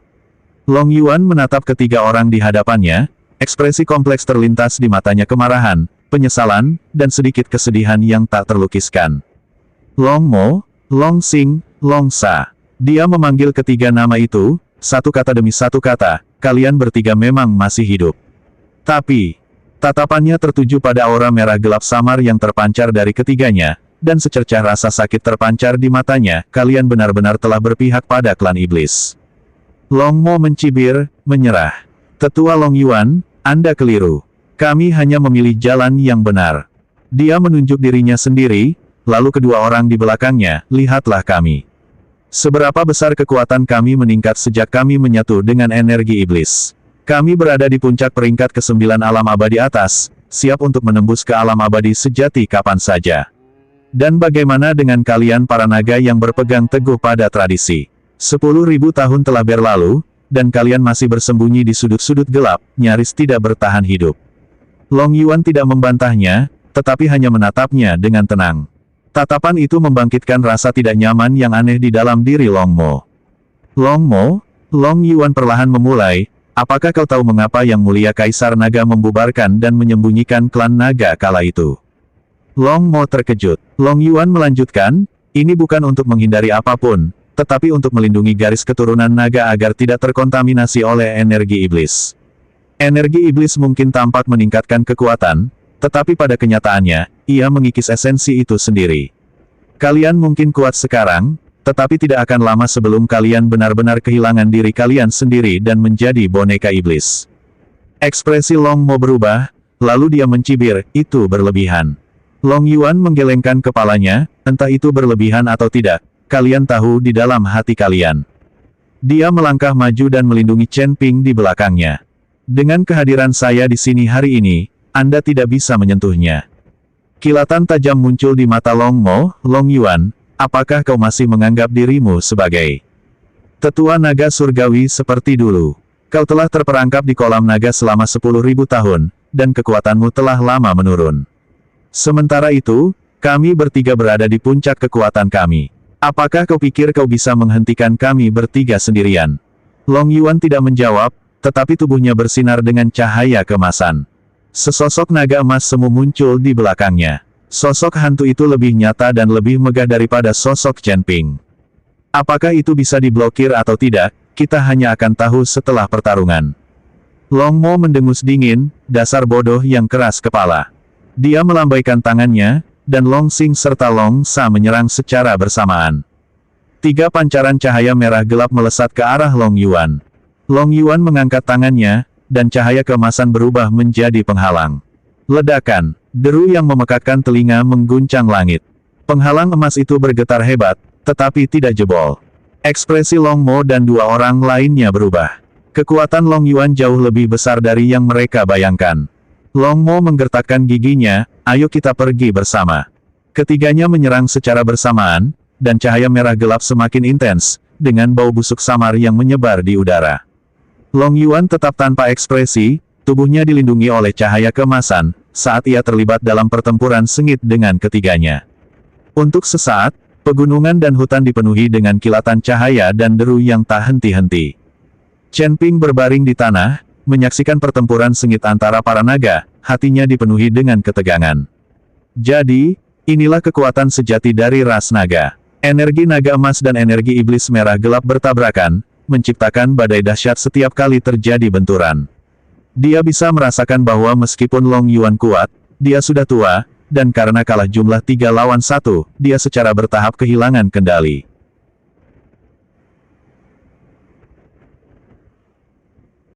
Long Yuan menatap ketiga orang di hadapannya, ekspresi kompleks terlintas di matanya kemarahan, penyesalan, dan sedikit kesedihan yang tak terlukiskan. Long Mo, Long Xing, Long Sa. Dia memanggil ketiga nama itu, satu kata demi satu kata, kalian bertiga memang masih hidup. Tapi, tatapannya tertuju pada aura merah gelap samar yang terpancar dari ketiganya, dan secercah rasa sakit terpancar di matanya, kalian benar-benar telah berpihak pada klan iblis. Long Mo mencibir, menyerah. Tetua Long Yuan, Anda keliru. Kami hanya memilih jalan yang benar. Dia menunjuk dirinya sendiri, lalu kedua orang di belakangnya, lihatlah kami. Seberapa besar kekuatan kami meningkat sejak kami menyatu dengan energi iblis. Kami berada di puncak peringkat ke-9 alam abadi atas, siap untuk menembus ke alam abadi sejati kapan saja. Dan bagaimana dengan kalian para naga yang berpegang teguh pada tradisi? 10.000 tahun telah berlalu, dan kalian masih bersembunyi di sudut-sudut gelap, nyaris tidak bertahan hidup. Long Yuan tidak membantahnya, tetapi hanya menatapnya dengan tenang. Tatapan itu membangkitkan rasa tidak nyaman yang aneh di dalam diri Long Mo. Long Mo, Long Yuan perlahan memulai, apakah kau tahu mengapa Yang Mulia Kaisar Naga membubarkan dan menyembunyikan klan naga kala itu? Long Mo terkejut. Long Yuan melanjutkan, ini bukan untuk menghindari apapun, tetapi untuk melindungi garis keturunan naga agar tidak terkontaminasi oleh energi iblis. Energi iblis mungkin tampak meningkatkan kekuatan, tetapi pada kenyataannya, ia mengikis esensi itu sendiri. Kalian mungkin kuat sekarang, tetapi tidak akan lama sebelum kalian benar-benar kehilangan diri kalian sendiri dan menjadi boneka iblis. Ekspresi Long Mo berubah, lalu dia mencibir, itu berlebihan. Long Yuan menggelengkan kepalanya, entah itu berlebihan atau tidak, kalian tahu di dalam hati kalian. Dia melangkah maju dan melindungi Chen Ping di belakangnya. Dengan kehadiran saya di sini hari ini, Anda tidak bisa menyentuhnya. Kilatan tajam muncul di mata Long Mo, Long Yuan, apakah kau masih menganggap dirimu sebagai tetua naga surgawi seperti dulu? Kau telah terperangkap di kolam naga selama 10.000 tahun, dan kekuatanmu telah lama menurun. Sementara itu, kami bertiga berada di puncak kekuatan kami. Apakah kau pikir kau bisa menghentikan kami bertiga sendirian? Long Yuan tidak menjawab, tetapi tubuhnya bersinar dengan cahaya keemasan. Sesosok naga emas semu muncul di belakangnya. Sosok hantu itu lebih nyata dan lebih megah daripada sosok Chen Ping. Apakah itu bisa diblokir atau tidak, kita hanya akan tahu setelah pertarungan. Long Mo mendengus dingin, dasar bodoh yang keras kepala. Dia melambaikan tangannya, dan Long Xing serta Long Sa menyerang secara bersamaan. 3 pancaran cahaya merah gelap melesat ke arah Long Yuan. Long Yuan mengangkat tangannya, dan cahaya keemasan berubah menjadi penghalang. Ledakan, deru yang memekakkan telinga mengguncang langit. Penghalang emas itu bergetar hebat, tetapi tidak jebol. Ekspresi Long Mo dan 2 orang lainnya berubah. Kekuatan Long Yuan jauh lebih besar dari yang mereka bayangkan. Long Mo menggertakkan giginya, ayo kita pergi bersama. Ketiganya menyerang secara bersamaan, dan cahaya merah gelap semakin intens, dengan bau busuk samar yang menyebar di udara. Long Yuan tetap tanpa ekspresi, tubuhnya dilindungi oleh cahaya keemasan, saat ia terlibat dalam pertempuran sengit dengan ketiganya. Untuk sesaat, pegunungan dan hutan dipenuhi dengan kilatan cahaya dan deru yang tak henti-henti. Chen Ping berbaring di tanah, menyaksikan pertempuran sengit antara para naga, hatinya dipenuhi dengan ketegangan. Jadi, inilah kekuatan sejati dari ras naga. Energi naga emas dan energi iblis merah gelap bertabrakan, menciptakan badai dahsyat setiap kali terjadi benturan. Dia bisa merasakan bahwa meskipun Long Yuan kuat, dia sudah tua, dan karena kalah jumlah 3 lawan 1, dia secara bertahap kehilangan kendali.